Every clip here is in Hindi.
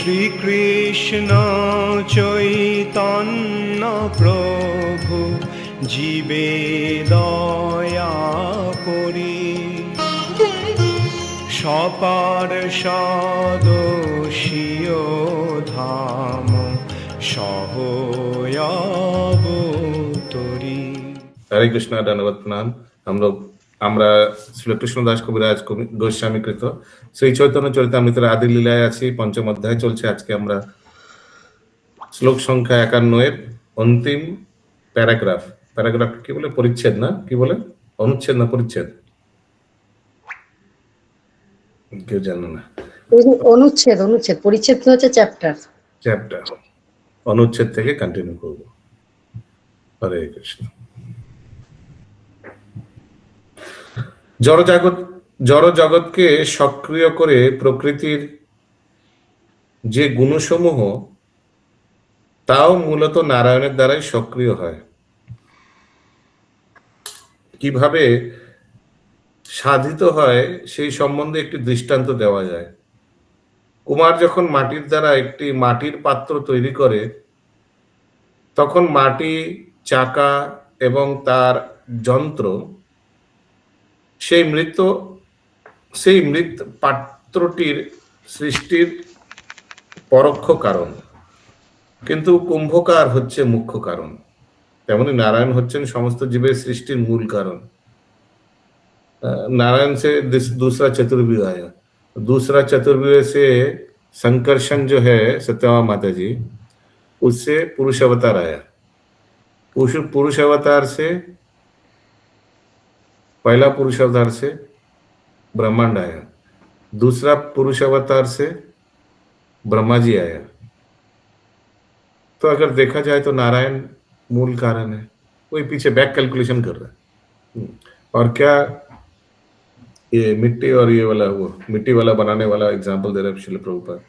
শ্রীকৃষ্ণ চৈতন্য প্রভু জীবে দয়া করি, সপার্ষদস্য ধাম সহয়াবতরি। हरे कृष्णा, धन्यवाद प्रणाम। আমরা শ্রী কৃষ্ণদাস কবিরাজ গোস্বামী কৃত শ্রী চৈতন্য চরিতামৃতের আদি লীলায় আছি, পঞ্চম অধ্যায় চলছে। আজকে আমরা শ্লোক সংখ্যা 51 এর অন্তিম প্যারাগ্রাফ কি বলে, পরিচ্ছেদ না কি বলে, অনুচ্ছেদ না পরিচ্ছেদ, কেউ জানে না। অনুচ্ছেদ অনুচ্ছেদ পরিচ্ছেদ হচ্ছে চ্যাপ্টার অনুচ্ছেদ থেকে কন্টিনিউ করব। হরে কৃষ্ণ। জড় জগৎকে সক্রিয় করে প্রকৃতির যে গুণসমূহ, তাও মূলত নারায়ণের দ্বারাই সক্রিয় হয়। কিভাবে সাধিত হয় সেই সম্বন্ধে একটি দৃষ্টান্ত দেওয়া যায়। কুমার যখন মাটির দ্বারা একটি মাটির পাত্র তৈরি করে, তখন মাটি, চাকা এবং তার যন্ত্র সেই মৃত পাত্রটির সৃষ্টির পরোক্ষ কারণ, কিন্তু কুম্ভকার হচ্ছে মুখ্য কারণ। তেমনি নারায়ণ হচ্ছেন সমস্ত জীবের সৃষ্টির মূল কারণ। नारायण से दूसरा चतुर्व्यूह आया। दूसरा चतुर्व्यूह से संकर्षण जो है सत्यमा माता जी, उससे पुरुष अवतार आया। पुरुष अवतार से, पहला पुरुष अवतार से ब्रह्मांड आया, दूसरा पुरुष अवतार से ब्रह्मा जी आया। तो अगर देखा जाए तो नारायण मूल कारण है। कोई पीछे बैक कैलकुलेशन कर रहा है। और क्या ये मिट्टी और ये वाला, वो मिट्टी वाला बनाने वाला एग्जाम्पल दे रहे शिल प्रभुपाद।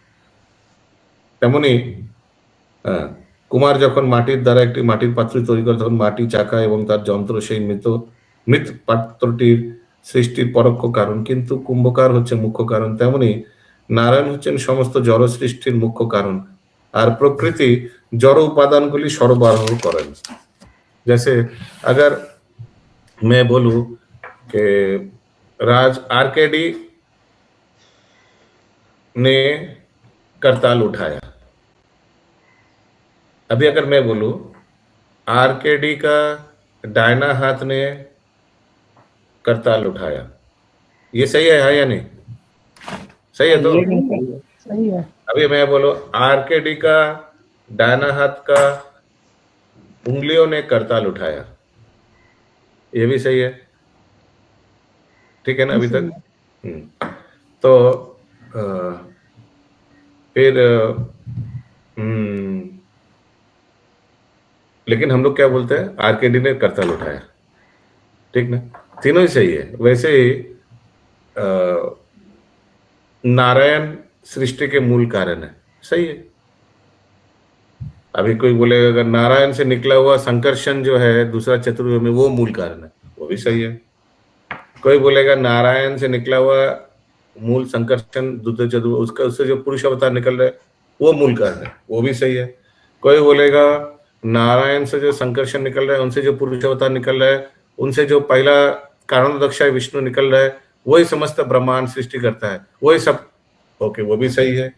তেমনি কুমার যখন মাটির দ্বারা একটি মাটির পাত্র তৈরি করে, তখন মাটি, চাকা এবং তার যন্ত্র সেই মৃত পাত্রটির সৃষ্টির পরোক্ষ কারণ, কিন্তু কুম্ভকার হচ্ছে মুখ্য কারণ। তেমনি নারায়ণ হচ্ছেন সমস্ত জড় সৃষ্টির মুখ্য কারণ, আর প্রকৃতি জড় উপাদানগুলি সরবরাহ করেন। जैसे अगर मैं बोलूं कि राज आरकेडी ने करताल उठाया, अभी अगर मैं बोलूं आरकेडी का डायना हाथ ने करताल उठाया, ये सही है या नहीं? सही है तो सही है। अभी मैं बोलो आरकेडी का डायना हाथ का उंगलियों ने करताल उठाया, ये भी सही है, ठीक है ना अभी तक? तो फिर लेकिन हम लोग क्या बोलते हैं, आरकेडी ने करताल उठाया, ठीक ना? तीनों ही सही है। वैसे ही नारायण सृष्टि के मूल कारण है, सही है। अभी कोई बोलेगा अगर नारायण से निकला हुआ संकर्षण जो है दूसरा चतुर्व्यूह में, वो मूल कारण है, वो भी सही है। कोई बोलेगा नारायण से निकला हुआ मूल संकर्षण दूसरे चतुर्व्यूह, उससे जो पुरुष अवतार निकल रहा है वो मूल कारण है, वो भी सही है। कोई बोलेगा नारायण से जो संकर्षण निकल रहा है, उनसे जो पुरुष अवतार निकल रहा है, उनसे जो पहला कारणोदक्षाय विष्णु निकल रहा है, वही समस्त ब्रह्मांड सृष्टि करता है, वही सब ओके, वो भी सही है।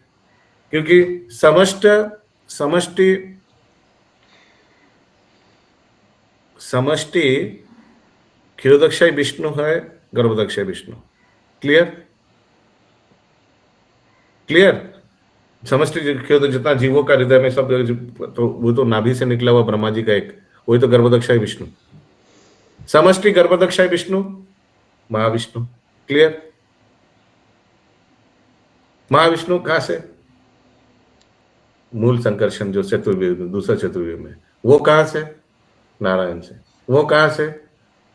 क्योंकि समष्टि क्षीरोदक्षाय विष्णु है, गर्भोदक्षाय विष्णु। क्लियर समष्टि जितना जीवों का हृदय में सब, तो वो तो नाभि से निकला हुआ ब्रह्मा जी का एक, वही तो गर्भोदक्षाय विष्णु। समष्टि गर्भोदक्षाय विष्णु महाविष्णु। क्लियर? महाविष्णु कहां से? मूल संकर्षण जो चतुर्व्यूह, दूसरा चतुर्व्यूह में, वो कहां से? नारायण से। वो कहां से?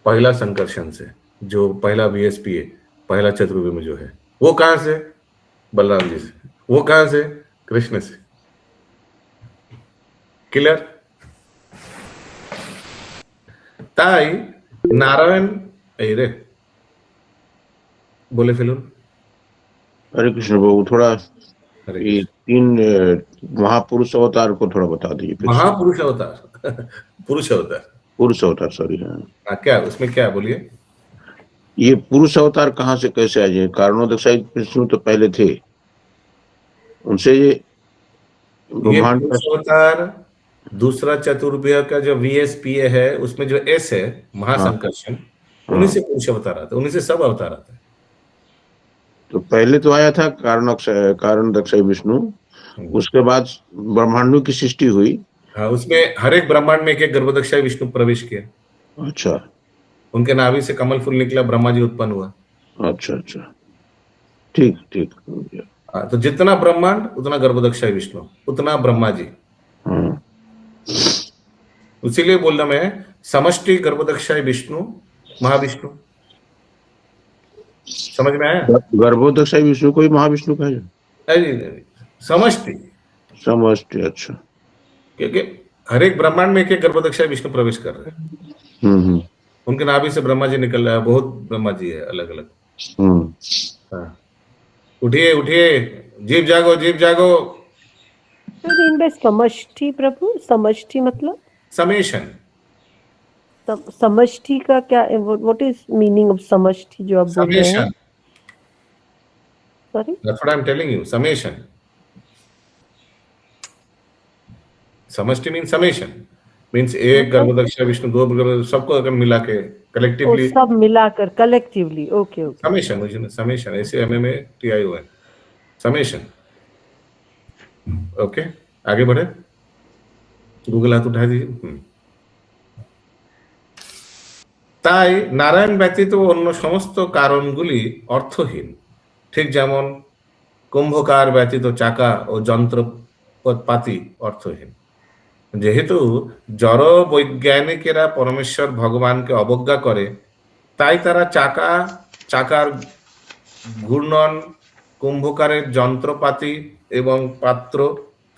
पहला संकर्षण से, जो पहला VSP है, पहला चतुर्व्यूह में जो है, वो कहां से? बलराम जी से। वो कहां से? कृष्ण से। क्लियर? তাই নারায়ণ এই রে बोले फिलून। हरे कृष्ण बाबू, थोड़ा हरे ये तीन महापुरुष अवतार को थोड़ा बता दीजिए फिर से। महापुरुष अवतार पुरुष अवतार, पुरुष अवतार, सॉरी। हाँ, हाँ, क्या उसमें क्या है बोलिए? ये पुरुष अवतार कहाँ से कैसे आ जाए? कारणोदक विष्णु तो पहले थे, उनसे ये ये ब्रह्मांड पुरुष अवतार दूसरा चतुर्भुज का जो VSPA है उसमें जो S है महासंकर्षण, उन्हीं से पुरुष अवतार आता है, उन्हीं से सब अवतार आता है। तो पहले तो आया था कारणदक्ष विष्णु, उसके बाद ब्रह्मांडों की सृष्टि हुई। हाँ, उसमें हर एक ब्रह्मांड में एक गर्भोदक्षाय विष्णु प्रवेश किया। अच्छा उनके नाभि से कमल फूल निकला, ब्रह्मा जी उत्पन्न हुआ। अच्छा अच्छा, ठीक ठीक हो गया। हाँ, तो जितना ब्रह्मांड उतना गर्भोदक्षाय विष्णु, उतना ब्रह्मा जी। हाँ, इसीलिए बोल रहा मैं, समष्टि गर्भोदक्षाय विष्णु महाविष्णु। समझ में आया? गर्भोदक्ष विष्णु को ही महाविष्णु कहा जाए? नहीं, समष्टि, समष्टि, अच्छा। क्योंकि हर एक ब्रह्मांड में एक एक गर्भोदक्षाय विष्णु प्रवेश कर रहे हैं। उनके नाभि से ब्रह्मा जी निकल रहा है, बहुत ब्रह्मा जी है अलग अलग। हाँ, उठिए उठिए, जीव जागो, जीव जागो। इन बाय समष्टि प्रभु, समष्टि मतलब समेशन। समष्टि का क्या, व्हाट इज मीनिंग ऑफ समष्टि जो आप बोल रहे हैं? Sorry, that's what I am telling you, summation. समष्टि मीन समेशन, मीन्स एक गर्भोदक्षाय विष्णु, दो गर्भोदक्षाय, सबको अगर मिला के कलेक्टिवली, सब मिलाकर कलेक्टिवली। ओके ओके, समेशन, मुझे समेशन ऐसे MM में TIO है, समेशन। ओके, आगे बढ़े, गूगल हाथ उठा दीजिए। তাই নারায়ণ ব্যতীত অন্য সমস্ত কারণগুলি অর্থহীন, ঠিক যেমন কুম্ভকার ব্যতীত চাকা ও যন্ত্রপাতি অর্থহীন। যেহেতু জড় বৈজ্ঞানিকেরা পরমেশ্বর ভগবানকে অবজ্ঞা করে, তাই তারা চাকার ঘূর্ণন, কুম্ভকারের যন্ত্রপাতি এবং পাত্র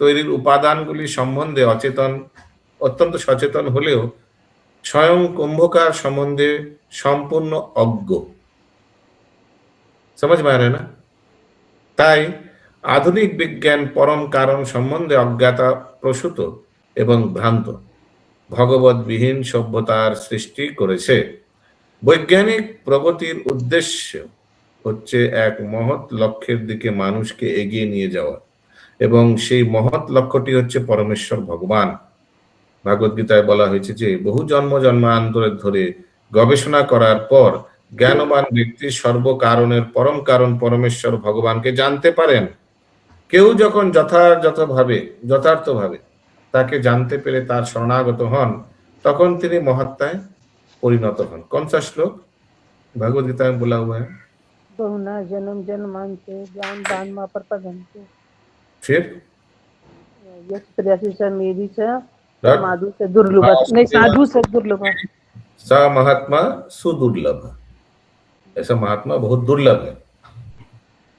তৈরির উপাদানগুলি সম্বন্ধে অত্যন্ত সচেতন হলেও স্বয়ং কুম্ভকার সম্বন্ধে সম্পূর্ণ অজ্ঞ। समझ में आ रहा है ना? তাই আধুনিক বিজ্ঞান পরম কারণ সম্বন্ধে অজ্ঞাতা প্রসূত এবং ভ্রান্ত ভগবৎবিহীন সভ্যতার সৃষ্টি করেছে। বৈজ্ঞানিক প্রগতির উদ্দেশ্য হচ্ছে এক মহৎ লক্ষ্যের দিকে মানুষকে এগিয়ে নিয়ে যাওয়া, এবং সেই মহৎ লক্ষ্যটি হচ্ছে পরমেশ্বর ভগবান। ভাগবতগীতায় বলা হয়েছে যে বহু জন্মান্তর ধরে গবেষণা করার পর জ্ঞানবান ব্যক্তি সর্বকারণের পরম কারণ পরমেশ্বর ভগবানকে জানতে পারেন। কেউ যখন যথার্থভাবে তাকে জানতে পেরে তার শরণাগত হন, তখন তিনি মহাত্মায় পরিণত হন। कौन सा श्लोक भगवद गीता में बोला हुआ है? बहुना जन्म जन्मांते ज्ञान दान मा प्रपदन्ते, फिर यश प्रयासी से मेरी से माधु से दुर्लभ, नहीं साधु से दुर्लभ, सा महात्मा सुदुर्लभ, ऐसा महात्मा बहुत दुर्लभ है।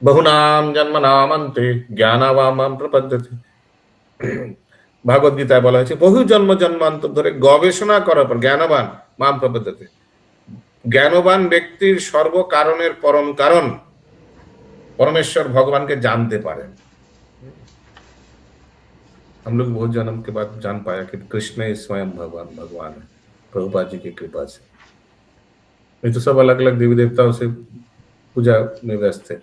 बहुनाम जन्मनामन्ते ज्ञानावामाम प्रपद्यते। ভাগবত গীতায় বলা হয়েছে বহু জন্মান্তর ধরে গবেষণা করার পর জ্ঞানবান মাম প্রপদ্যতে, জ্ঞানবান ব্যক্তির সর্বকারণের পরম কারণ परमेश्वर भगवान के जानते पारे। हम लोग बहुत जन्म के बाद जान पाया कि कृष्ण ही स्वयं भगवान है, प्रभुपाद जी की कृपा से। नहीं तो सब अलग अलग देवी देवताओं से पूजा में व्यस्त थे।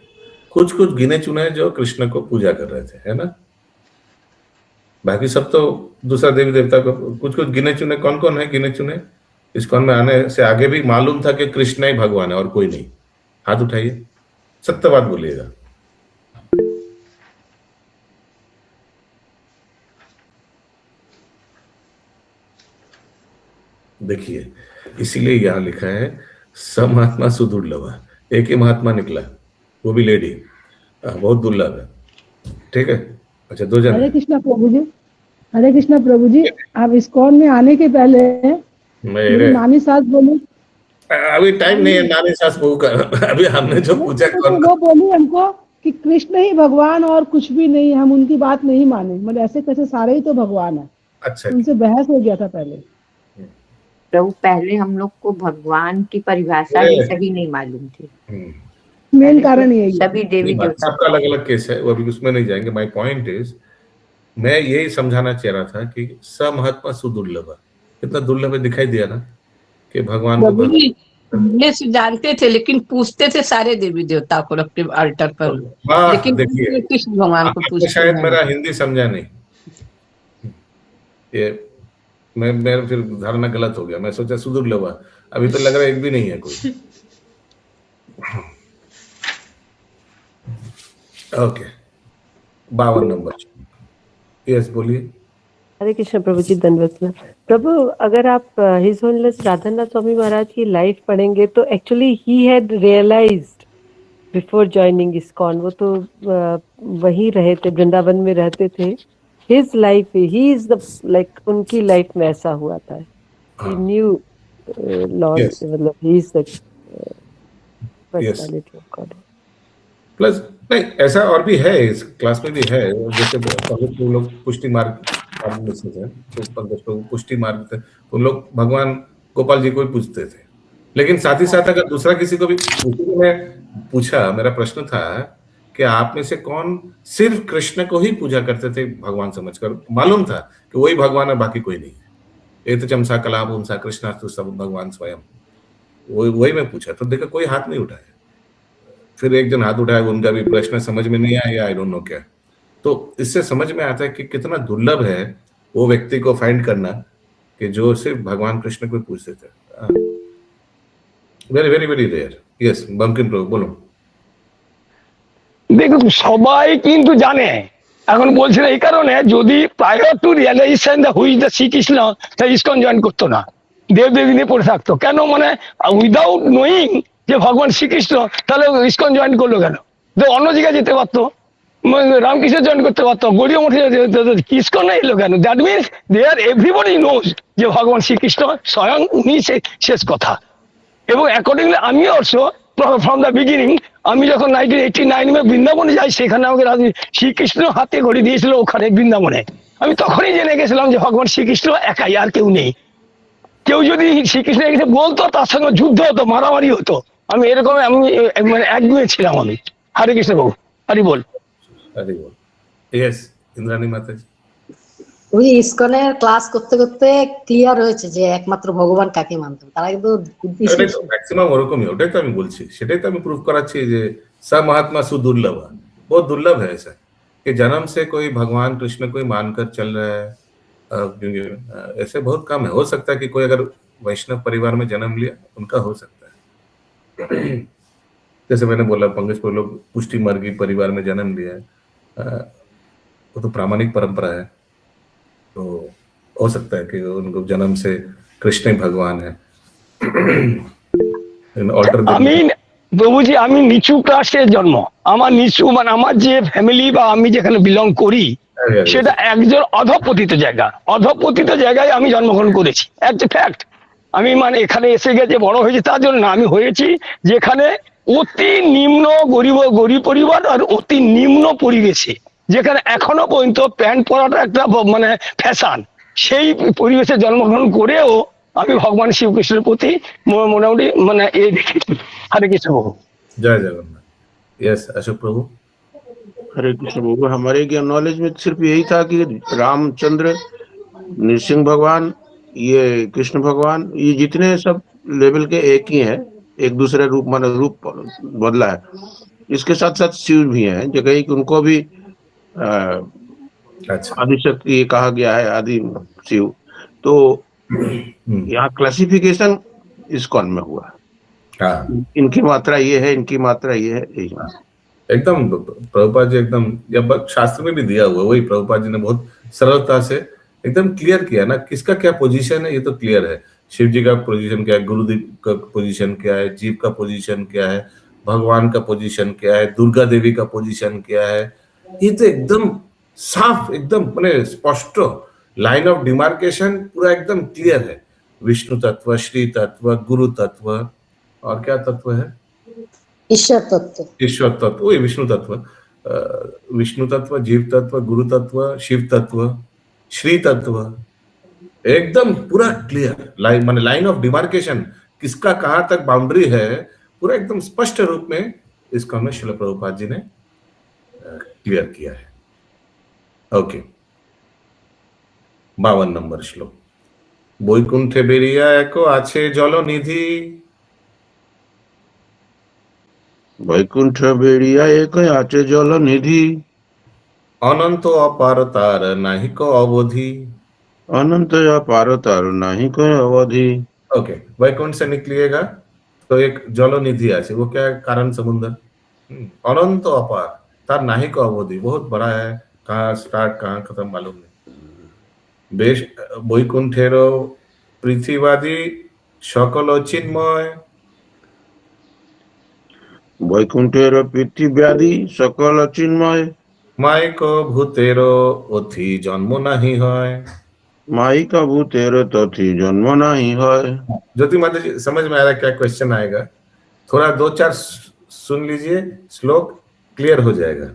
कुछ गिने चुने जो कृष्ण को पूजा कर रहे थे, है ना? बाकी सब तो दूसरा देवी देवता को, कुछ गिने चुने। कौन कौन है गिने चुने? इस्कॉन में आने से आगे भी मालूम था कि कृष्ण ही भगवान है और कोई नहीं। हाथ उठाइए, सत्य बात बोलिएगा। देखिए, इसीलिए यहाँ लिखा है सब महात्मा सुदुर्लभ। एक ही महात्मा निकला, वो भी लेडी, बहुत दुर्लभ है। ठीक है, अच्छा, दो जन। हरे कृष्णा प्रभु जी, हरे कृष्णा प्रभु जी। आप इस्कॉन में आने के पहले मेरी नानी सास बोली, अभी टाइम नहीं है नानी सास बहू का। अभी हमने जो पूछा तो वो बोली हमको कि कृष्ण ही भगवान और कुछ भी नहीं, हम उनकी बात नहीं माने। मतलब ऐसे कैसे, सारे ही तो भगवान है। अच्छा, उनसे बहस हो गया था पहले। प्रभु, पहले हम लोग को भगवान की परिभाषा ही सही नहीं मालूम थी। मेन कारण यही है। सभी देवी देवता सबका अलग अलग केस है, वो अभी उसमें नहीं जाएंगे। माय पॉइंट इज, मैं यही समझाना चाह रहा था कि समहात्मा सुदुर्लभ, कितना दुर्लभ है दिखाई दिया ना, कि भगवान को प्रभु जी पहले से जानते थे, लेकिन पूछते थे सारे देवी देवता को रख के अल्टर पर, हाँ लेकिन देखिए, कृष्ण भगवान को आपने पूछते शायद हैं। मेरा हिंदी समझा नहीं, ये मैं फिर धारणा गलत हो गया, मैं सोचा सुदुर्लभ, अभी तो लग रहा है एक भी नहीं है कोई। Okay, 52 number. यस बोलिए। हरे कृष्ण प्रभु जी, दंडवत प्रभु। अगर आप हिज होलीनेस राधानाथ स्वामी महाराज की लाइफ पढ़ेंगे तो actually he had realised before joining ISKCON, वो तो वहीं रहे थे, वृंदावन में रहते थे। His life, he is the like, उनकी लाइफ में ऐसा हुआ था, ही न्यू लॉर्ड, मतलब he is the personality of God. Plus नहीं, ऐसा और भी है, इस क्लास में भी है, जैसे पंकज को लोग पुष्टि मार्ग में से थे, तो पंकज को पुष्टि मार्ग थे, तो लोग भगवान गोपाल जी को भी पूछते थे। लेकिन साथ ही साथ अगर दूसरा किसी को भी मैं पूछा, मेरा प्रश्न था कि आप में से कौन सिर्फ कृष्ण को ही पूजा करते थे भगवान समझकर, मालूम था कि वही भगवान है, बाकी कोई नहीं है, ये तो चमसा कला उनसा कृष्णास्तु सब भगवान स्वयं, वही मैं पूछा, तो देखा कोई हाथ नहीं उठाया। फिर एक जन हाथ उठाया, उनका भी प्रश्न समझ में नहीं आया, आई डोंट नो क्या। तो इससे समझ में आता है कि कितना दुर्लभ है वो व्यक्ति को फाइंड करना कि जो सिर्फ भगवान कृष्ण को पूछते थे। Very very very rare. Yes Bankim Prabhu बोलो। দেখুন সবাই কিন্তু জানে, এখন বলছে না এই কারণে, যদি prior to realisation the who's the Shrikrishna, তা ইসকন জয়েন করতো না, দেবদেবী নিয়ে পড়ে থাকতো। কেন, মানে উইদাউট নোয়িং যে ভগবান শ্রীকৃষ্ণ, তাহলে ইসকন জয়েন করলো কেন? তো অন্য জায়গায় যেতে পারতো, রামকৃষ্ণ জয়েন করতে পারতো, গড়িয়া মঠে ইসকন এলো কেন? That means they are everybody knows যে ভগবান শ্রীকৃষ্ণ স্বয়ং উনি শেষ কথা। এবং অ্যাকর্ডিংলি আমি অলসো ফ্রম দ্য বিগিনিং, আমি যখন 1989 में বৃন্দাবনে যাই, সেখানে আমাকে শ্রীকৃষ্ণ হাতে ঘড়ি দিয়েছিল ওখানে বৃন্দাবনে, আমি তখনই জেনে গেছিলাম যে ভগবান শ্রীকৃষ্ণ একাই, আর কেউ নেই। কেউ যদি শ্রীকৃষ্ণ এসে বলতো, তার সঙ্গে যুদ্ধ হতো, মারামারি হতো। আমি এরকম, আমি মানে একগুয়ে ছিলাম আমি। হরে কৃষ্ণ বাবু, হরি বল। হরি বল। यस इंद्राणी माता जी। ওই ইসকনের ক্লাস করতে করতে ক্লিয়ার হয়েছে যে একমাত্র ভগবান কাকে মানতে হবে, তারা কিন্তু ম্যাক্সিমাম ওরকমই, ওটাই তো আমি বলছি, সেটাই তো আমি প্রুফ করাচ্ছি যে समहात्मा सुदुर्लभ, बहुत दुर्लभ है ऐसा कि जन्म से कोई भगवान कृष्ण को ही मानकर चल रहा है। क्योंकि ऐसे बहुत कम है, हो सकता है कि कोई अगर वैष्णव परिवार में जन्म लिया, उनका हो सकता है। जैसे मैंने बोला, पंकज को लोग पुष्टि मार्गी परिवार में जन्म लिया है, वो तो प्रामाणिक परंपरा है, तो हो सकता है कि उनको जन्म से कृष्ण ही भगवान है। আমি প্রভুজি, আমি নিচু কাস্টের জন্ম, আমার নিচু মানে আমার যে ফ্যামিলি বা আমি যেখানে বিলং করি, সেটা একজন অধপতিত জায়গা, অধপতিত জায়গায় আমি জন্মগ্রহণ করেছি, একটা ফ্যাক্ট। আমি মানে এখানে এসে গেছে বড় হয়েছে তার জন্য না, আমি হয়েছি যেখানে অতি নিম্ন গরিব পরিবার আর অতি নিম্ন পরিবেশে, যেখানে এখনো পর্যন্ত প্যান্ট পরাটা একটা মানে ফ্যাশন, সেই পরিবেশে জন্মগ্রহণ করেও আমি भगवान शिव कृष्ण प्रति मोटामुटी মানে এই দেখেছি। हरे कृष्ण प्रभु। जय जगन्नाथ। यस अशोक प्रभु। हरे कृष्ण प्रभु। हमारे ज्ञान नॉलेज में सिर्फ यही था कि रामचंद्र, नृसिंह भगवान, ये कृष्ण भगवान, ये जितने सब लेवल के एक ही हैं, एक दूसरे रूप माने रूप बदला है। इसके साथ साथ शिव भी हैं, जगह कि उनको भी आदिशक्ति कहा गया है, आदि शिव। तो यहाँ क्लासिफिकेशन इस्कॉन में हुआ। हाँ, इनकी मात्रा ये है, इनकी मात्रा ये है, एकदम प्रभुपाद जी एकदम, जब शास्त्र में भी दिया हुआ, वही प्रभुपाद जी ने बहुत सरलता से एकदम क्लियर किया ना, किसका क्या पोजीशन है, ये तो क्लियर है। शिव जी का पोजीशन क्या है, गुरुदेव का पोजीशन क्या है, जीव का पोजीशन क्या है, भगवान का पोजीशन क्या है, दुर्गा देवी का पोजीशन क्या है, ये तो एकदम साफ, एकदम मैंने स्पष्ट लाइन ऑफ डिमार्केशन पूरा एकदम क्लियर है। विष्णु तत्व, श्री तत्व, गुरु तत्व, और क्या तत्व है, ईश्वर तत्व, ईश्वर तत्व, वही विष्णु तत्व, विष्णु तत्व, जीव तत्व, गुरु तत्व, शिव तत्व, श्री तत्व, एकदम पूरा क्लियर लाइन, माने लाइन ऑफ डिमार्केशन, किसका कहां तक बाउंड्री है, पूरा एकदम स्पष्ट रूप में इसको हमें श्रील प्रभुपाद जी ने क्लियर किया है। ओके, 52 नंबर श्लोक। বৈকুণ্ঠে বেরিয়া এক আছে জলনিধি। বৈকুণ্ঠ বেরিয়া এক আছে জলনিধি, অনন্ত অপার তার নাহিক অবধি। अनंत अपार तार नहीं कोई अवधि। ओके, वैकुंठ से निकलिएगा तो एक जलनिधि আছে, वो क्या है? कारण समुद्र। अनंत अपार तार नाहिक अवधि, बहुत बड़ा है, कहाँ स्टार्ट कहाँ खत्म मालूम नहीं। বেশ বৈকুণ্ঠের পৃথিবাদি সকল চিন্ময়। বৈকুণ্ঠের পৃথিব্যাদি সকল চিন্ময়, মাইক ভূতের অথি জন্ম নাহি হয়। माइक भूतेर तथि जन्म नहीं है। ज्योति माता जी, समझ में आ रहा है क्या क्वेश्चन आएगा? थोड़ा 2-4 सुन लीजिए, श्लोक क्लियर हो जाएगा।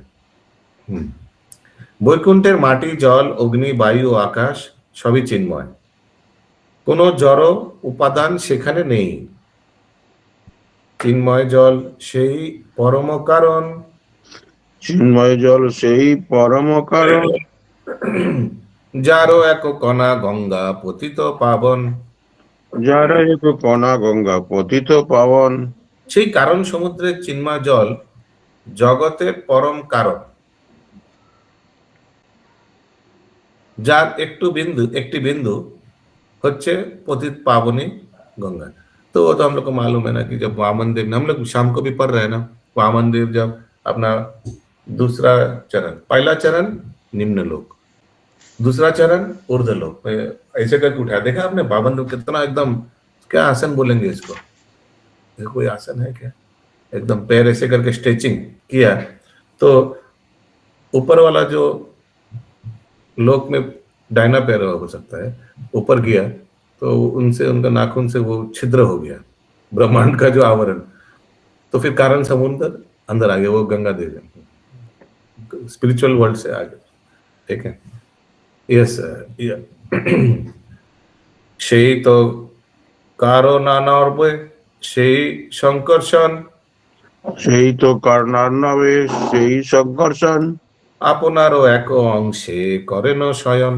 বৈকুণ্ঠের মাটি জল অগ্নি বায়ু আকাশ সবই চিন্ময়, কোনো জড় উপাদান সেখানে নেই। চিন্ময় জল সেই পরম কারণ, চিন্ময় জল সেই পরম কারণ, যারও এক কণা গঙ্গা পতিত পাবন। যার এক কণা গঙ্গা পতিত পাবন। সেই কারণ সমুদ্রের চিন্ময় জল জগতের পরম কারণ, যার একটি बिंदु হচ্ছে पतित पावनी गंगा। तो वो तो हम लोग को मालूम है ना कि जब वामन देव, हम लोग शाम को भी पढ़ रहे हैं ना, वामन देव जब अपना दूसरा चरण, पहला चरण निम्न लोक, दूसरा चरण ऊर्ध्व लोक ऐसे करके उठाया। देखा आपने वामन देव कितना एकदम, क्या आसन बोलेंगे इसको? ये कोई आसन है क्या? एकदम पैर ऐसे करके स्ट्रेचिंग किया तो ऊपर वाला जो लोक में डायना पैर हो सकता है, ऊपर गया तो उनसे, उनका नाखून से वो छिद्र हो गया ब्रह्मांड का जो आवरण। तो फिर कारण समुद्र अंदर आ गया, वो गंगा देवी स्पिरिचुअल वर्ल्ड से आ गया। ठीक है, यस। সেই তো কারণানর্বে সেই সংকর্ষণ, সেই তো কারণার্ণবে সেই সংঘর্ষণ, আপনারও এক অংশে করেন শয়ন।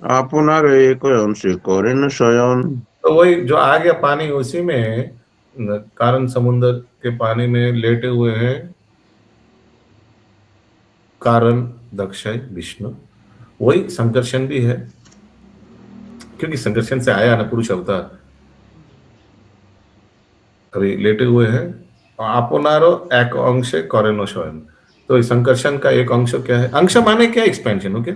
আপনার एक अंश करें शयन। तो वही जो आ गया पानी, उसी में कारण समुद्र के पानी में लेटे हुए हैं कारण दक्षय विष्णु। वही संकर्षण भी है, क्योंकि संकर्षण से आया ना पुरुष अवतार, अभी लेटे हुए हैं। आपनारो एक अंशे करेन शयन, तो इस संकर्षण का एक अंश क्या है? अंश माने क्या? एक्सपेंशन। ओके,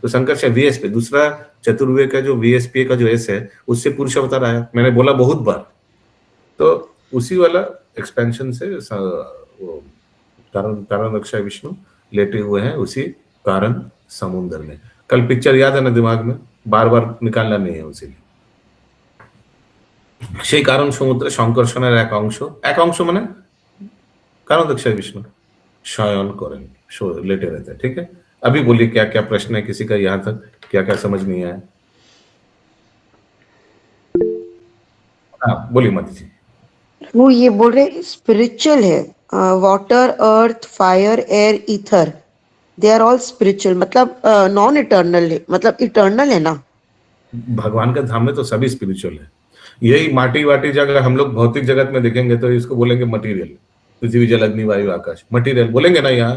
तो संकर्षण VSP, दूसरा चतुर्वेद का जो VSP का जो S है, उससे पुरुष अवतार आया, मैंने बोला बहुत बार। तो उसी वाला एक्सपेंशन से वो कारण रक्षा विष्णु लेटे हुए हैं उसी कारण समुद्र में। कल पिक्चर याद है ना दिमाग में, बार बार निकालना नहीं है उसी। সেই কারণ সমুদ্র সংকর্ষণের এক অংশ মানে कारण दक्षय विष्णु शयन करें, लेटे रहते हैं। ठीक है, अभी बोलिए क्या क्या प्रश्न है किसी का, यहाँ तक क्या क्या समझ नहीं आया? हाँ बोलिए मत जी। वो ये बोल रहे स्पिरिचुअल है, water earth fire air ether, they are all spiritual, मतलब नॉन इटर्नल है, मतलब इटर्नल है ना। भगवान का धाम में तो सभी स्पिरिचुअल है। यही माटी वाटी जगह हम लोग भौतिक जगत में देखेंगे तो इसको बोलेंगे मटीरियल, पृथ्वी जल अग्नि वायु आकाश, मटीरियल बोलेंगे ना यहाँ।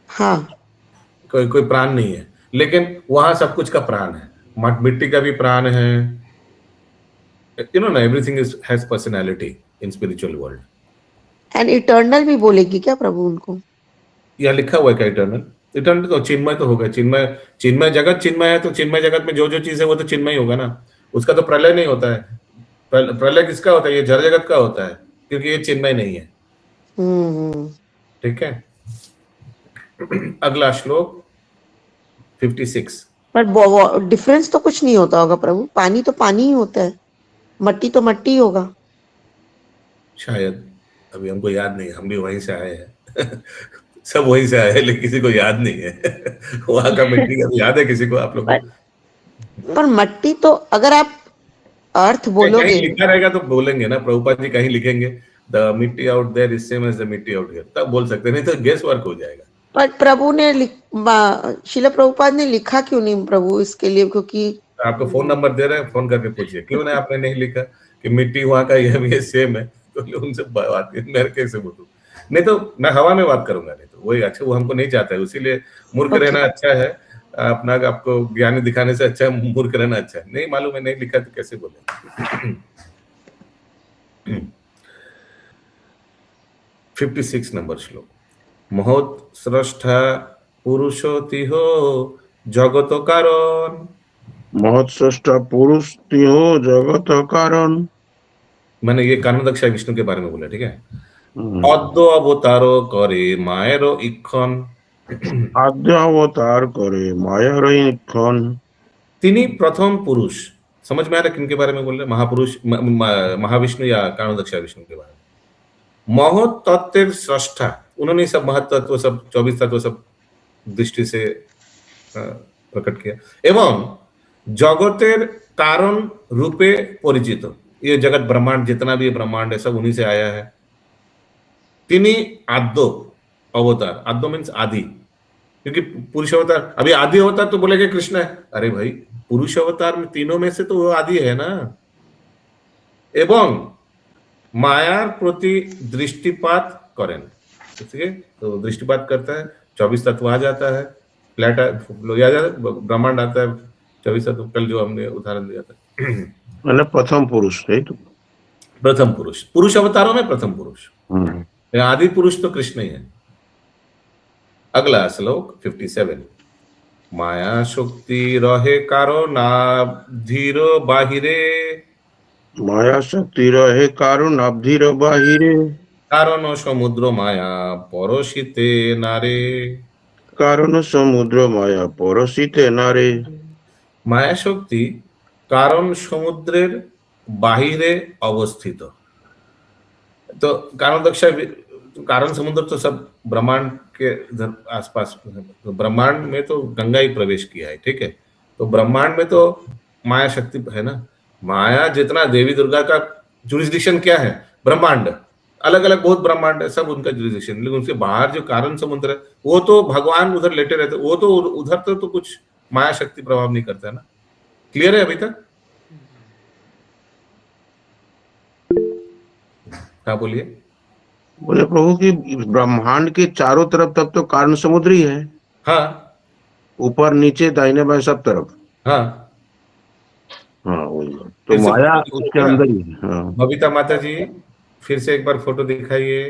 हाँ, कोई प्राण नहीं है, लेकिन वहां सब कुछ का प्राण है। मिट्टी का भी प्राण है, यू नो ना, everything has personality in spiritual world. And eternal भी बोलेगी क्या प्रभु उनको? यह लिखा हुआ है क्या इटर्नल? इटर्नल तो चिन्मय तो होगा, चिन्मय जगत चिन्मय है, तो चिन्मय जगत में जो जो चीज है वो तो चिन्मय होगा ना। उसका तो प्रलय नहीं होता है। प्रलय किसका होता है? ये जड़ जगत का होता है, क्योंकि ये चिन्मय नहीं है। ठीक है, अगला श्लोक 56। पर डिफरेंस तो कुछ नहीं होता होगा प्रभु, पानी तो पानी ही होता है, मट्टी तो मट्टी होगा शायद, अभी हमको याद नहीं, हम भी वहीं से आए हैं सब वहीं से आए हैं, लेकिन किसी को याद नहीं है वहां का मिट्टी का याद है किसी को आप लोग? पर मट्टी तो अगर आप अर्थ बोलोगे, कहीं लिखा रहेगा तो बोलेंगे ना, प्रभुपाद जी कहीं लिखेंगे the matter out there is same as the matter out here, तब बोल सकते हैं, नहीं तो गेस वर्क हो जाएगा। पर प्रभु ने शिला प्रभुपाद ने लिखा क्यों नहीं प्रभु इसके लिए? क्योंकि आपको फोन नंबर दे रहे हैं, फोन करके पूछिए क्यों नहीं आपने नहीं लिखा कि मिट्टी वहां का ये सेम है, तो उनसे बात मेरे कैसे बोलूं? नहीं तो मैं हवा में बात करूंगा, नहीं तो वही अच्छा, वो हमको नहीं चाहता है, इसीलिए मूर्ख रहना अच्छा है, अपना आपको ज्ञानी दिखाने से अच्छा है मूर्ख रहना अच्छा है। नहीं मालूम है, नहीं लिखा तो कैसे बोले। 56 नंबर श्लोक, महत् स्रष्टा पुरुषोति हो जगत कारण। महत् स्रष्टा पुरुष तिहो जगत कारण। मैंने ये कारणदक्ष विष्णु के बारे में बोला, ठीक है। अद्य अवतारो करे मायरो इक्खन। आद्य अवतार करे मायर इक्खन। तिनी प्रथम पुरुष। समझ में आ रहा किन के बारे में बोल रहे? महापुरुष महाविष्णु या कारणदक्ष विष्णु के बारे में। महत् तत्व स्रष्टा, उन्होंने सब महत् तत्व, सब 24 तत्व सब दृष्टि से प्रकट किया, एवं जगतेर कारण रूपे परिचित। ये जगत ब्रह्मांड जितना भी ब्रह्मांड है सब उन्हीं से आया है। तिनी आद्यो अवतार, आद्यो मीन्स आदि, क्योंकि पुरुष अवतार, अभी आदि अवतार तो बोलेगे कृष्ण है, अरे भाई पुरुष अवतार में तीनों में से तो वो आदि है ना। एवं मायार प्रति दृष्टिपात करें, ठीक है, तो दृष्टिपात करता है, 24 तत्व आ जाता है, फ्लैट आ जाता है, ब्रह्मांड आता है, 24 तत्व, कल जो हमने उदाहरण दिया था। मतलब प्रथम पुरुष है, तो प्रथम पुरुष, पुरुष अवतारों में प्रथम पुरुष, आदि पुरुष तो कृष्ण ही है। अगला श्लोक 57, माया शक्ति रहे कारण धीर बाहिरे। माया शक्ति रहे कारण अब्धिर बाहिरे। कारण समुद्र माया परसिते नारे। कारण समुद्र माया परसिते नारे। माया शक्ति कारण समुद्रेर बाहिरे अवस्थित। तो कारणदक्ष, कारण समुद्र तो सब ब्रह्मांड के आसपास, तो ब्रह्मांड में तो गंगा ही प्रवेश किया है, ठीक है। तो ब्रह्मांड में तो माया शक्ति है ना। माया जितना देवी दुर्गा का जुरिस्डिक्शन क्या है, ब्रह्मांड, अलग अलग बहुत ब्रह्मांड है, सब उनका जुरिस्डिक्शन, लेकिन उसके बाहर जो कारण समुद्र है वो तो भगवान उधर लेटे रहते, वो तो उधर तो कुछ माया शक्ति प्रभाव नहीं करता है ना। क्लियर है अभी तक? हाँ बोलिए। बोले प्रभु कि ब्रह्मांड के चारों तरफ तब तो कारण समुद्र ही है। हाँ, ऊपर नीचे दाहिने बाएं सब तरफ। हाँ हाँ वही, तो माया उसके अंदर ही है। हाँ। बबीता माता जी फिर से एक बार फोटो दिखाइए।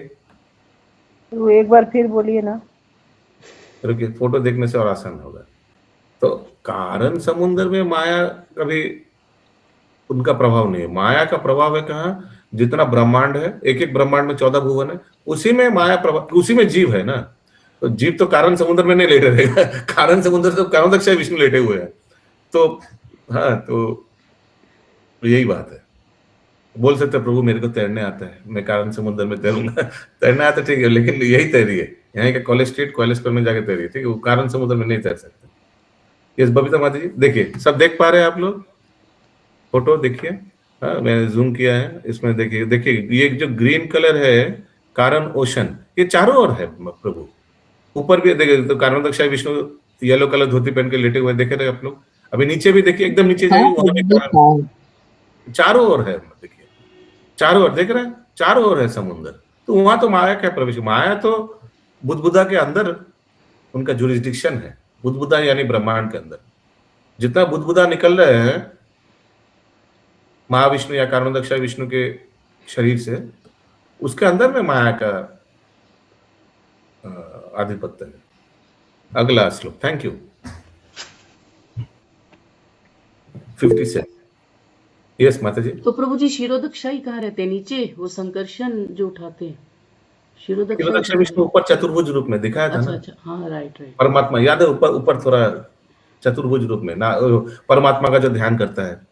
तो एक बार फिर बोलिए ना। रुकिए, फोटो देखने से और आसान होगा। तो कारण समुद्र में माया कभी उनका प्रभाव नहीं है। माया का प्रभाव है कहाँ? जितना ब्रह्मांड है, एक एक ब्रह्मांड में 14 भुवन है, उसी में माया प्रभाव, उसी में जीव है ना। तो जीव तो कारण समुद्र में नहीं लेटे रहेगा। कारण समुद्र तो कारणदक्ष विष्णु लेटे हुए हैं। तो हाँ, तो यही बात है। बोल सकते प्रभु मेरे को तैरने आता है, मैं कारण समुद्र में तैरूंगा। तैरना आता ठीक है, लेकिन यही तैरिए, यहाँ का कॉलेज स्ट्रीट कॉलेज में जाके तैरिए, ठीक है। वो कारण समुद्र में नहीं तैर सकते। यस बबीता माता जी, देखिए सब देख पा रहे हैं आप लोग? फोटो देखिए, हाँ मैंने जूम किया है इसमें। देखिए देखिए, ये जो ग्रीन कलर है कारण ओशन, ये चारों ओर है प्रभु। ऊपर भी देखिए तो कारणदक्ष विष्णु येलो कलर धोती पहन के लेटे हुए देखे रहे आप लोग। अभी नीचे भी देखिए, एकदम नीचे जाइए, वहां भी चारों ओर है, देखिए चारों ओर देख रहे हैं, चारों ओर है समुद्र। तो वहां तो माया क्या प्रवेश? माया तो बुद्धबुद्धा के अंदर उनका जुरिस्डिक्शन है। बुद्धबुद्धा यानी ब्रह्मांड के अंदर जितना बुद्धबुद्धा निकल रहे हैं महाविष्णु या कारणदक्ष विष्णु के शरीर से, उसके अंदर में माया का आधिपत्य है। अगला श्लोक, थैंक यू। 57, यस माता जी। तो प्रभु जी शिरोदक्षाई कहाँ रहते हैं? नीचे वो संकर्षण जो उठाते हैं, शिरोदक्ष विष्णु ऊपर चतुर्भुज रूप में दिखाया था ना। अच्छा, हाँ राइट राइट। परमात्मा याद है, ऊपर ऊपर थोड़ा चतुर्भुज रूप में ना, परमात्मा का जो ध्यान करता है।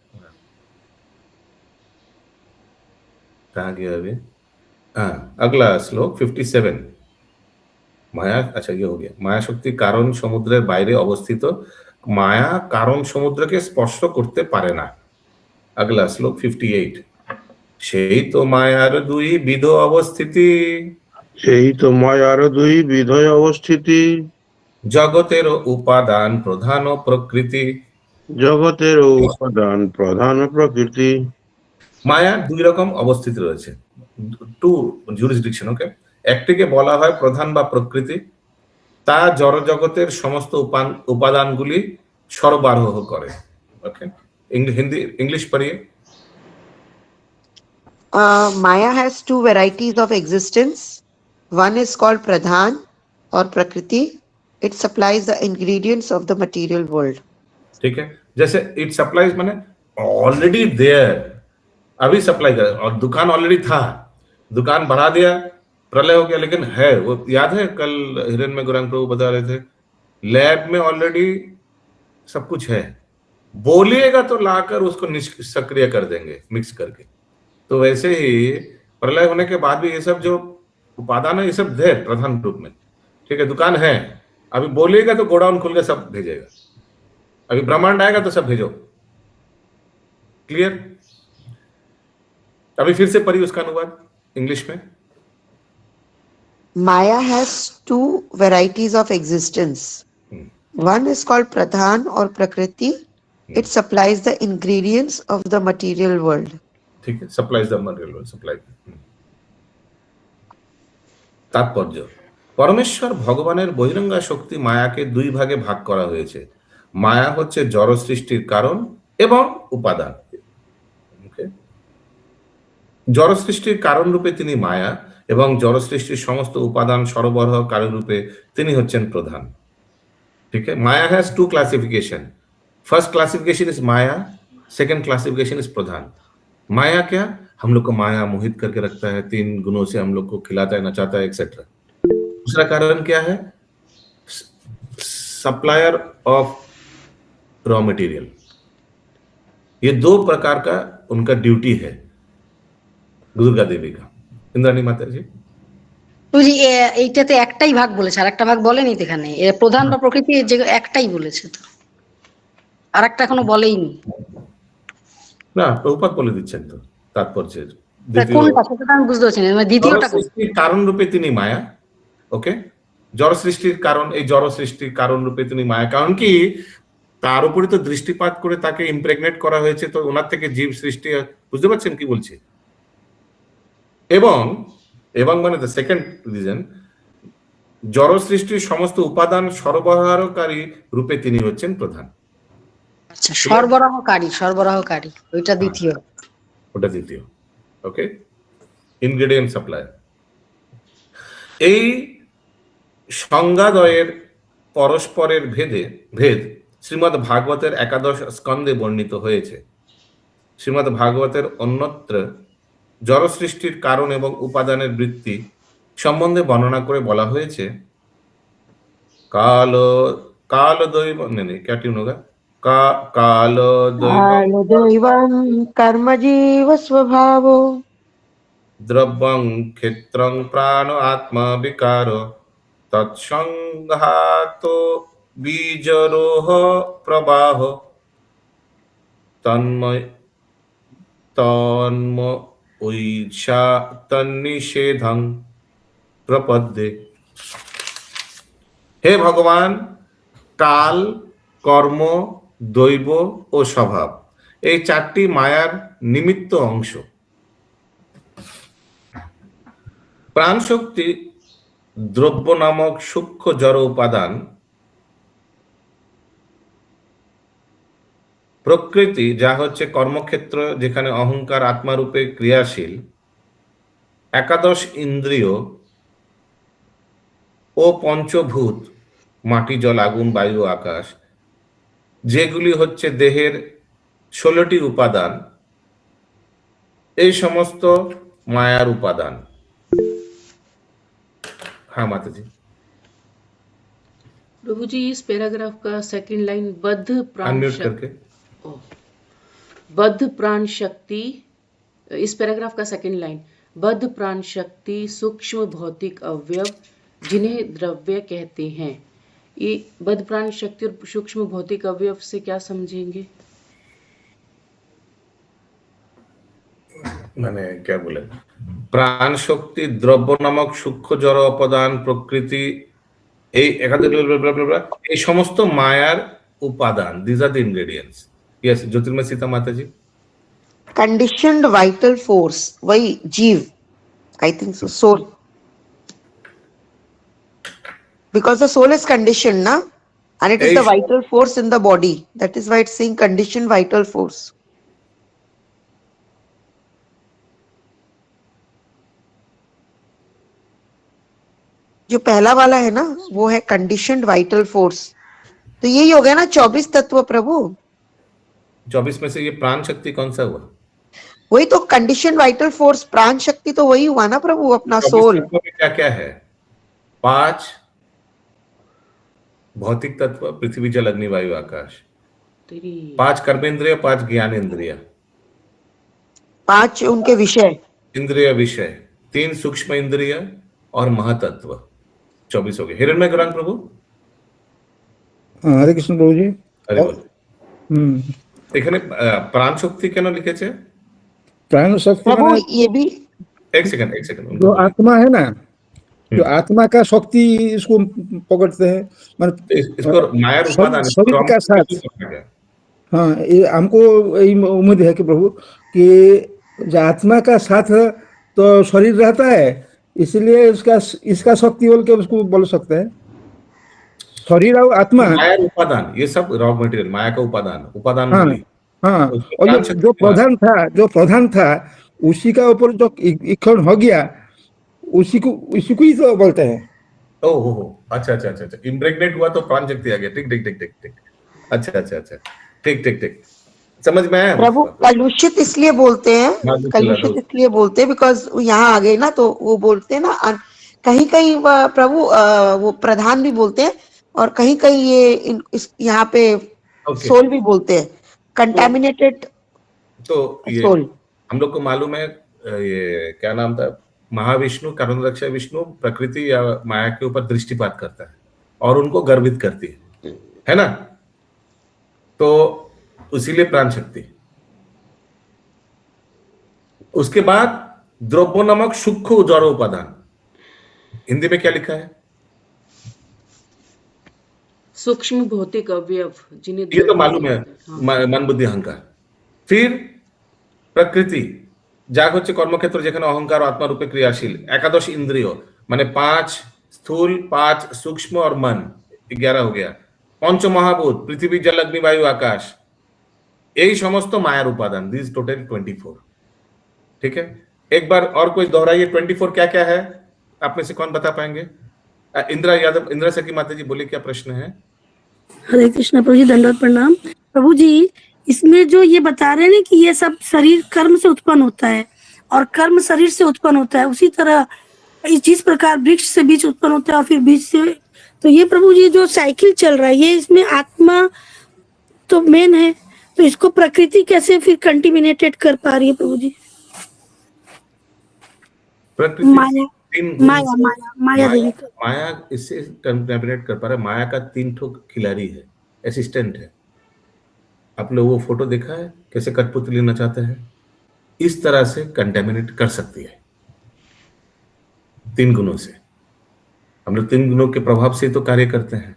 कहाँ गया अभी? हाँ, अगला श्लोक 57, माया, अच्छा ये हो गया। माया शक्ति कारण समुद्रेर बाहरे अवस्थित, माया कारण समुद्र के स्पर्श करते पारे ना। अगला श्लोक 58, সেই তো মায়ার দুই বিধ অবস্থিতি, সেই তো মায়ার দুই বিধয় অবস্থিতি, জগতের উপাদান প্রধান ও প্রকৃতি। জগতের উপাদান প্রধান প্রকৃতি। মায়ার দুই রকম অবস্থিতি রয়েছে, টু জুরিসডিকশন, ওকে। একটিকে বলা হয় প্রধান বা প্রকৃতি, তা জড় জগতের সমস্ত উপাদানগুলি সরবরাহ করে। ওকে, হিন্দি इंग्लिश पढ़िए। Maya has two varieties of existence. One is called Pradhan or Prakriti. It supplies the ingredients of the material world. ठीक है, जैसे इट सप्लाईज माने ऑलरेडी देयर, अभी सप्लाई कर, और दुकान ऑलरेडी था, दुकान बढ़ा दिया, प्रलय हो गया, लेकिन है वो। याद है कल हिरन में गुरंग प्रभु बता रहे थे, लैब में ऑलरेडी सब कुछ है, बोलिएगा तो लाकर उसको सक्रिय कर देंगे मिक्स करके। तो वैसे ही प्रलय होने के बाद भी ये सब जो उपादान है ये सब है प्रधान रूप में। ठीक है, दुकान है, अभी बोलिएगा तो गोडाउन खुल के सब भेजेगा, अभी ब्रह्मांड आएगा तो सब भेजो। क्लियर? अभी फिर से पढ़िए उसका अनुवाद इंग्लिश में। Maya has two varieties of existence. One is called Pradhan or Prakriti. It supplies the ingredients of the material world. ठीक है, supplies the material world, supply. তাৎপর্য, পরমেশ্বর ভগবানের বহিরঙ্গা শক্তি মায়াকে দুই ভাগে ভাগ করা হয়েছে। মায়া হচ্ছে জড় সৃষ্টির কারণ এবং উপাদান। জড় সৃষ্টির কারণ রূপে তিনি মায়া এবং জড় সৃষ্টির সমস্ত উপাদান সরবরাহকারী রূপে তিনি হচ্ছেন প্রধান। ठीक है, maya has two classification. First classification is maya, second classification is pradhan. Maya क्या? हम लोग को माया मोहित करके रखता है, तीन गुणों से हम लोग को खिलाता है, नचाता है, एक्सेट्रा। दूसरा कारण क्या है? Supplier of raw material. ये दो प्रकार का उनका ड्यूटी है दुर्गा देवी का। इंद्राणी माता जी, বুঝি এইটাতে একটাই ভাগ বলেছে, আর একটা ভাগ বলেনি তো এখানে। প্রধান বা প্রকৃতি যে একটাই বলেছে, তো আর একটা এখনো বলেইনি। না প্রভুপাদ বলে দিচ্ছেন তো তাৎপর্যের কোনটা সেটা আমি বুঝতে পারছি না, মানে দ্বিতীয়টা সৃষ্টির কারণ রূপে তিনি মায়া। ওকে, জড় সৃষ্টির কারণ, এই জড় সৃষ্টির কারণ রূপে তিনি মায়া। কারণ কি, তার উপরে তো দৃষ্টিপাত করে তাকে ইমপ্রেগনেট করা হয়েছে, তো ওনার থেকে জীব সৃষ্টি, বুঝতে পারছেন কি বলছি? এবং এবং মানে দ্য সেকেন্ড রিজন, জড় সৃষ্টির সমস্ত উপাদান সরবরাহকারী রূপে তিনি হচ্ছেন প্রধান। আচ্ছা, সরবরাহকারী ওইটা দ্বিতীয়, ওটা দ্বিতীয়। ওকে, ইনগ্রেডিয়েন্ট সাপ্লায়ার। এই সংজ্ঞাদ্বয়ের পরস্পরের ভেদ শ্রীমদ্ ভাগবতের একাদশ স্কন্ধে বর্ণিত হয়েছে। শ্রীমদ্ ভাগবতের অন্যত্র জড় সৃষ্টির কারণ এবং উপাদানের বৃত্তি সম্বন্ধে বর্ণনা করে বলা হয়েছে, কাল দৈব নেই क्या ट्यून होगा, काल दैवं कर्मजीव स्वभावो द्रव्यं क्षेत्रं प्राण आत्मा विकार तत्संघातो बीजरोह प्रवाह तन्मयीशा तन्निषेधं प्रपद्ये। हे भगवान, काल, कर्म, দৈব ও স্বভাব এই চারটি মায়ার নিমিত্ত অংশ। প্রাণ শক্তি দ্রব্য নামক সূক্ষ্ম জড় উপাদান, প্রকৃতি যা হচ্ছে কর্মক্ষেত্র যেখানে অহংকার আত্মারূপে ক্রিয়াশীল, একাদশ ইন্দ্রিয় ও পঞ্চভূত মাটি জল আগুন বায়ু আকাশ, যেগুলি হচ্ছে দেহের 16টি উপাদান, এই সমস্ত মায়ার উপাদান। हाँ माता जी। प्रभु जी, इस पैराग्राफ का सेकंड लाइन बद्ध प्राण करके बद्ध प्राण शक्ति, इस पैराग्राफ का सेकंड लाइन बद्ध प्राण शक्ति सूक्ष्म भौतिक अवयव जिन्हें द्रव्य कहते हैं। ये बद्ध प्राण शक्ति और सूक्ष्म भौतिक अवयव से क्या समझेंगे? মানে क्या बोले প্রাণ শক্তি দ্রব্য নামক সূক্ষ্ম জড় উপাদান প্রকৃতি এই একাধিক এই সমস্ত মায়ার উপাদান this are the ingredients yes Jyotirmay Sita माता जी Conditioned vital force. वही जीव. I think so. Soul. Because the soul is conditioned, na? And it is the vital force in the body. That is why it's saying conditioned vital force. जो पहला वाला है ना वो है कंडीशनड वाइटल फोर्स, तो यही हो गया ना 24 तत्व प्रभु। 24 में से ये प्राण शक्ति कौन सा हुआ? वही तो कंडीशन वाइटल फोर्स, प्राण शक्ति तो वही हुआ ना प्रभु, अपना सोल। क्या क्या है? 5 भौतिक तत्व पृथ्वी जल अग्नि वायु आकाश, 5 कर्मेंद्रिय, 5 ज्ञानेंद्रिय, 5 उनके विषय, इंद्रिय विषय, 3 सूक्ष्म इंद्रिय और महातत्व, 24 हो गए। हिरण्मय गौरांग प्रभु। हरे कृष्ण प्रभु जी। अरे बोल। এখানে প্রাণ শক্তি কেন লিখেছে? प्राण शक्ति प्रभु ये भी एक सेकंड जो आत्मा है ना, जो आत्मा का शक्ति इसको पकड़ते हैं, इसको मायर उपादान शरीर का साथ। हाँ, ये हमको यही उम्मीद है कि प्रभु कि जो आत्मा का साथ तो शरीर रहता है, इसलिए इसका शक्ति बोल के उसको बोल सकते हैं। शरीर और आत्मा माया उपादान, ये सब रॉ मटेरियल माया का उपादान हाँ, हाँ। और जो प्रधान था उसी का ऊपर जो इखन हो गया, उसी को ही तो बोलते हैं। ओहो, अच्छा, इम्प्रेग्नेट हुआ तो प्राण शक्ति आ गया। ठीक। अच्छा, ठीक, समझ में आया प्रभु। कलुषित इसलिए बोलते हैं, बिकॉज यहाँ आ गए ना तो वो बोलते हैं ना, कहीं प्रभु वो प्रधान भी बोलते हैं और कहीं ये यहाँ पे सोल भी बोलते हैं, कंटेमिनेटेड। तो ये सोल हम लोग को मालूम है, ये क्या नाम था, महाविष्णु करुणारक्षक विष्णु प्रकृति या माया के ऊपर दृष्टिपात करता है और उनको गर्वित करती है ना, तो उसीलिए प्राण शक्ति। उसके बाद द्रव्य नामक सूक्ष्म जड़ उपादान, हिंदी में क्या लिखा है? सूक्ष्म भौतिक अवयव, जिन्हें ये तो मालूम है, मन बुद्धि अहंकार। फिर प्रकृति যা হচ্ছে কর্মক্ষেত্র যেখানে অহংকার আত্মা রূপে ক্রিয়াশীল, একাদশ ইন্দ্রিয় মানে 5 স্থূল, 5 सूक्ष्म और मन, 11 हो गया। पंच महाभूत पृथ्वी जल अग्नि वायु आकाश, यही समस्त मायर उपादान, दिस टोटल 24। ठीक है, एक बार और कोई दोहराइए 24 क्या क्या है, आप में से कौन बता पाएंगे? इंदिरा यादव, इंदिरा सखी माता जी बोले, क्या प्रश्न है? हरे कृष्ण प्रभु जी, दंडवत प्रणाम। प्रभु जी, इसमें जो ये बता रहे हैं कि ये सब शरीर कर्म से उत्पन्न होता है और कर्म शरीर से उत्पन्न होता है, उसी तरह जिस प्रकार वृक्ष से बीज उत्पन्न होता है और फिर बीज से, तो ये प्रभु जी जो साइकिल चल रहा है, ये इसमें आत्मा तो मेन है, तो इसको प्रकृति कैसे फिर कंटिमिनेटेड कर पा रही है प्रभु जी? माया इससे कंटिमिनेट कर पा रहा है। माया का 3 ठो खिलाड़ी है, असिस्टेंट है। आप लोग वो फोटो देखा है कैसे कठपुतली नचाते हैं? इस तरह से कंटेमिनेट कर सकती है 3 गुणों से। हम लोग 3 गुणों के प्रभाव से तो कार्य करते हैं,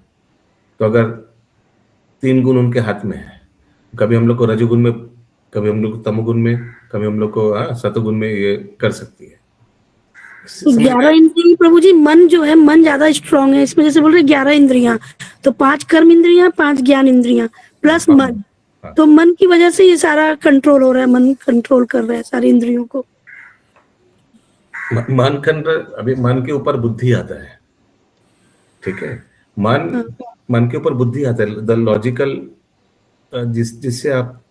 तो अगर 3 गुण उनके हाथ में है, कभी हम लोग को रजोगुण में, कभी हम लोग को तमोगुण में, कभी हम लोग को सतोगुण में ये कर सकती है। 11 इंद्रिय प्रभु जी, मन जो है, मन ज्यादा स्ट्रॉन्ग है इसमें, जैसे बोल रहे 11 इंद्रियां, तो 5 कर्म इंद्रियां, 5 ज्ञान इंद्रियां प्लस मन, तो मन की वजह से ये सारा कंट्रोल हो रहा है, मन कंट्रोल कर रहा है सारी इंद्रियों को। मन अभी मन के ऊपर बुद्धि आता है, ठीक है, मन के ऊपर बुद्धि आता है, द लॉजिकल, जिससे आप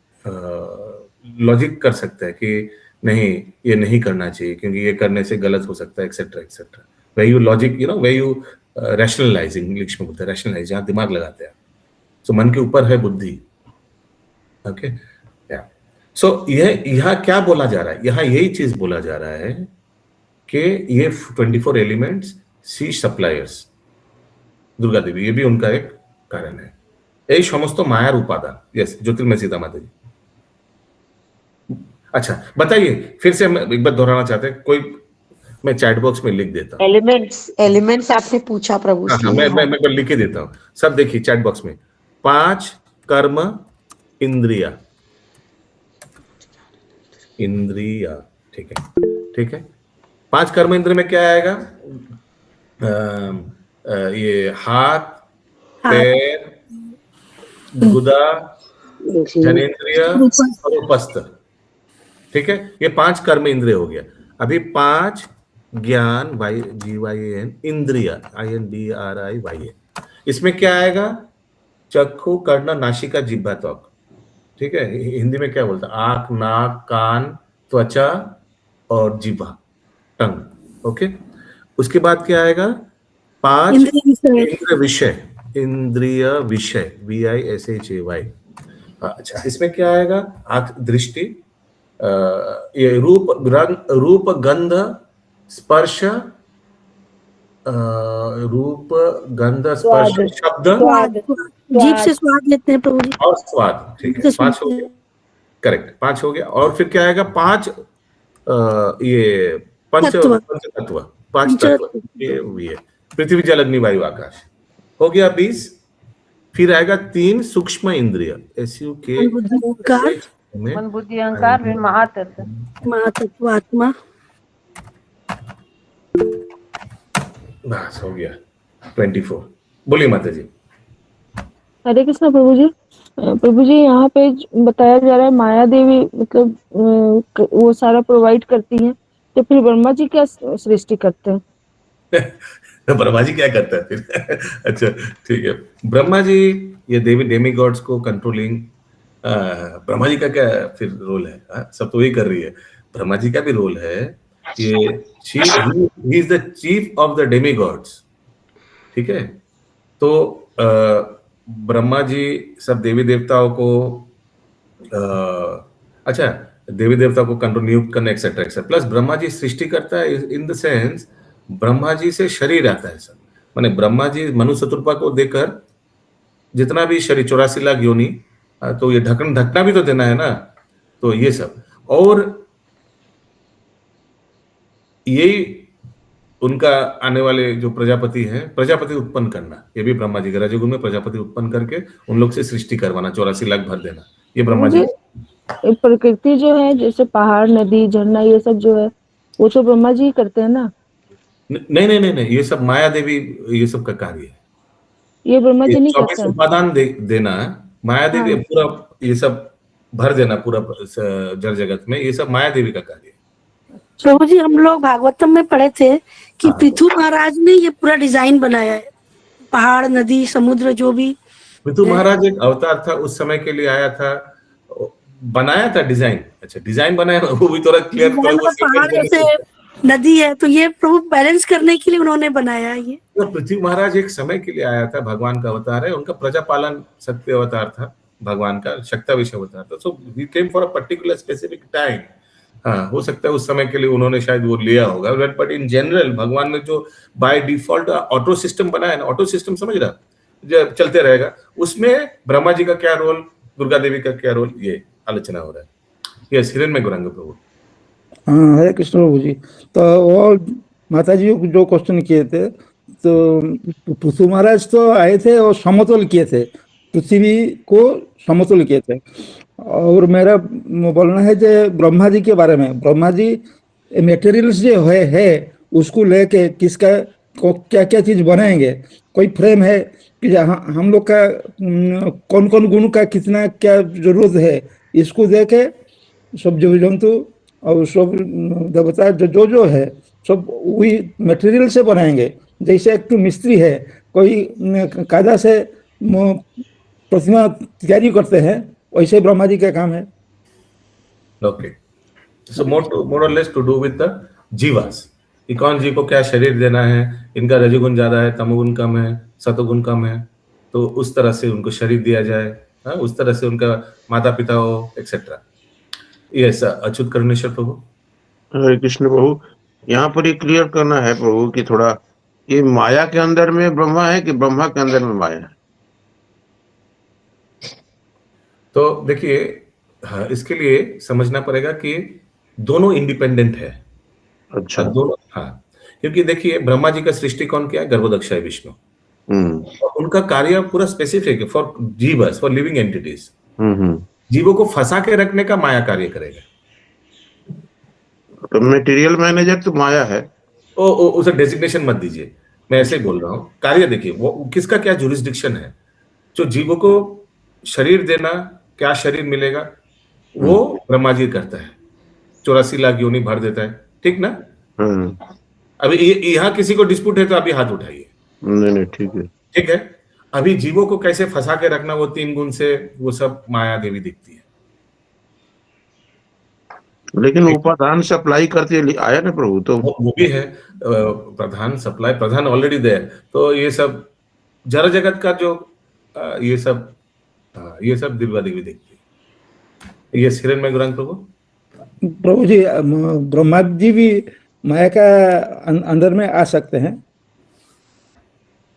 लॉजिक कर सकते हैं कि नहीं ये नहीं करना चाहिए क्योंकि ये करने से गलत हो सकता है, etcetera etcetera. Way you logic, you know, way you rationalising, English में बोलते हैं रैशनलाइज, जहाँ दिमाग लगाते हैं। सो मन के ऊपर है बुद्धि। ओके, या सो यहाँ क्या बोला जा रहा है? यहाँ यही चीज बोला जा रहा है कि ये 24 एलिमेंट्स सी सप्लायर्स, दुर्गा देवी, ये भी उनका एक कारण है। यही समस्त मायार उपादान। यस, ज्योतिर्मय सीता माता जी। अच्छा बताइए, फिर से हम एक बार दोहराना चाहते हैं, कोई मैं चैट बॉक्स में लिख देता हूँ। एलिमेंट्स आपने पूछा प्रभु, हाँ, इसलिए मैं लिख के देता हूँ। सब देखिए चैट बॉक्स में, 5 कर्म इंद्रिया, इंद्रिया, ठीक है। 5 कर्म इंद्रिय में क्या आएगा? ये हाथ, पैर, गुदा, जनेंद्रिय और उपस्थ, ठीक है। ये 5 कर्म इंद्रिय हो गया। अभी 5 ज्ञान, GYAN, इंद्रिया, INDRIYA, इसमें क्या आएगा? चक्षु, कर्ण, नासिका, जिह्वा, त्वक, ठीक है। हिंदी में क्या बोलता है? आंख, नाक, कान, त्वचा और जिह्वा, टंग, ओके। उसके बाद क्या आएगा? 5 इंद्रिय विषय, इंद्रिय विषय, VISHAY। अच्छा, इसमें क्या आएगा? आंख, दृष्टि, ये रूप, गंध, स्पर्श, रूप, गंध, स्पर्श, शब्द, जीभ से स्वाद लेते हैं प्रभु जी। और स्वाद, ठीक है। 5 हो गया, करेक्ट, 5 हो गया। और फिर क्या आएगा? 5 ये पंच तत्व, 5 तत्व, ये पृथ्वी, जल, अग्नि, वायु, आकाश, हो गया 20। फिर आएगा 3 सूक्ष्म इंद्रिय, SUK, मन, बुद्धि, अहंकार, फिर महातत्व आत्मा। बस हो गया 24। बोलिए माता जी। हरे कृष्ण प्रभु जी। प्रभु जी, यहाँ पे बताया जा रहा है माया देवी मतलब वो सारा प्रोवाइड करती हैं, तो फिर ब्रह्मा जी क्या सृष्टि करते हैं? ब्रह्मा जी क्या करता है फिर? अच्छा, ठीक है। ब्रह्मा जी ये देवी डेमी गॉड्स को कंट्रोलिंग, ब्रह्मा जी का क्या फिर रोल है? सब तो वही कर रही है। ब्रह्मा जी का भी रोल है, ये ही is the chief of the Demi God's, ठीक है। तो ब्रह्मा जी सब देवी देवताओं को अच्छा, देवी देवता को कंट्रोल, नियुक्त करने, etcetera etcetera. Plus Brahma ji सृष्टि करता है in the sense, Brahma ji से शरीर आता है सब। माने ब्रह्मा जी मनु चतुर्पा को देकर जितना भी शरीर 84 लाख योनि, तो ये ढकना भी तो देना है ना, तो ये सब। और यही उनका आने वाले जो प्रजापति हैं, प्रजापति उत्पन्न करना, ये भी ब्रह्मा जी का रजोगुण में प्रजापति उत्पन्न करके उन लोग से सृष्टि करवाना, 84 लाख भर देना, ये ब्रह्मा जी। प्रकृति जो है, जैसे पहाड़, नदी, झरना, ये सब जो है वो तो ब्रह्मा जी करते हैं ना? नहीं, ये सब माया देवी, ये सब का कार्य है, ये ब्रह्मा जी नहीं करते। उपादान देना है, माया देवी पूरा ये सब भर देना, पूरा जड़ जगत में, ये सब माया देवी का कार्य है। प्रभु जी, हम लोग भागवतम में पढ़े थे कि पृथु महाराज ने ये पूरा डिजाइन बनाया है, पहाड़, नदी, समुद्र, जो भी। पृथु महाराज एक अवतार था, उस समय के लिए आया था, बनाया था डिजाइन। अच्छा, डिजाइन बनाया, वो भी थोड़ा क्लियर। पहाड़ जैसे नदी है, तो ये प्रभु बैलेंस करने के लिए उन्होंने बनाया ये। तो पृथ्वी महाराज एक समय के लिए आया था, भगवान का अवतार है, उनका प्रजापालन सत्य अवतार था, भगवान का शक्ता विषय अवतार था। So he came for a particular specific time. हाँ, हो सकता है उस समय के लिए उन्होंने शायद वो लिया होगा, बट इन जनरल भगवान ने जो बाय डिफॉल्ट ऑटो सिस्टम बनाया ना, ऑटो सिस्टम समझ रहा, जब चलते रहेगा, उसमें ब्रह्मा जी का क्या रोल, दुर्गा देवी का क्या रोल, ये आलोचना हो रहा है। यस, हिरण में गौरांग प्रभु। हाँ, हरे कृष्ण प्रभु जी। तो वो माता जी जो क्वेश्चन किए थे, तो पृथु महाराज तो आए थे और समतल किए थे, पृथ्वी को समतल किए थे। और मेरा बोलना है जो ब्रह्मा जी के बारे में, ब्रह्मा जी मटेरियल्स जो है उसको लेके किसका क्या क्या चीज बनाएंगे, कोई फ्रेम है कि हम लोग का कौन कौन गुण का कितना क्या जरूरत है, इसको देके सब जीव जंतु और सब देवता जो है सब वही मटेरियल से बनाएंगे। जैसे एक तो मिस्त्री है, कोई कायदा से प्रतिमा तैयारी करते हैं, वैसे ब्रह्मा जी का काम है। Okay, so more or less to do with the jivas, कि कौन जीव को क्या शरीर देना है, इनका रजोगुण ज्यादा है, तमोगुण कम है, सतोगुण कम है, तो उस तरह से उनको शरीर दिया जाए, उस तरह से उनका माता पिता हो, एक्सेट्रा। यस, अच्युत करुणेश्वर प्रभु। हरे कृष्ण प्रभु, यहाँ पर ये क्लियर करना है प्रभु कि थोड़ा ये माया के अंदर में ब्रह्मा है कि ब्रह्मा के अंदर में माया है? तो देखिए, हाँ, इसके लिए समझना पड़ेगा कि दोनों इंडिपेंडेंट है। अच्छा। दोनों, हाँ, क्योंकि देखिए ब्रह्मा जी का सृष्टि कौन किया? गर्भोदक्षाय विष्णु। और उनका कार्य पूरा स्पेसिफिक है फॉर जीवस, फॉर लिविंग एंटिटीज। जीवों को फंसा के रखने का माया कार्य करेगा। तो मटेरियल मैनेजर तो माया है। उसे डेजिग्नेशन मत दीजिए, मैं ऐसे ही बोल रहा हूँ। कार्य देखिए वो किसका क्या जुरिस्डिक्शन है। जो जीवों को शरीर देना, क्या शरीर मिलेगा, वो ब्रह्मा जी करता है। 84 लाख योनि भर देता है, ठीक ना? अभी यहाँ किसी को डिस्प्यूट है तो अभी हाथ उठाइए। नहीं, ठीक है, ठीक है। अभी जीवों को कैसे फंसा के रखना, वो 3 गुण से वो सब माया देवी दिखती है। लेकिन उपादान सप्लाई करते आया ना प्रभु, तो वो भी है। प्रधान सप्लाई, प्रधान ऑलरेडी देयर। तो ये सब जड़ जगत का जो ये सब दिव्या देवी दिखती है। ये हिरण में गुरांग प्रभु जी, ब्रह्मा जी भी माया का अंदर में आ सकते हैं।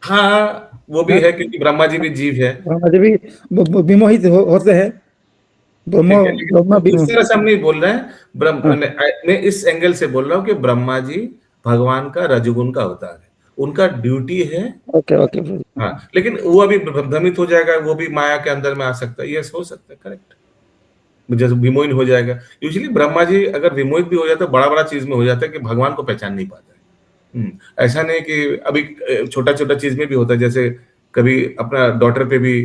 हाँ, वो भी है, क्योंकि ब्रह्मा जी भी जीव है। ब्रह्मा जी भी विमोहित होते हैं। ब्रह्मा इस तरह से हम नहीं बोल रहे हैं। मैं इस एंगल से बोल रहा हूँ कि ब्रह्मा जी भगवान का रजोगुण का अवतार है, उनका ड्यूटी है। ओके। हाँ, लेकिन वो अभी भ्रमित हो जाएगा, वो भी माया के अंदर में आ सकता है। यस, हो सकता है, करेक्ट। जैसे विमोहित हो जाएगा। यूजुअली ब्रह्मा जी अगर विमोहित भी हो जाता है, बड़ा चीज में हो जाता है कि भगवान को पहचान नहीं पाता है। ऐसा नहीं कि अभी छोटा चीज में भी होता है, जैसे कभी अपना डॉटर पे भी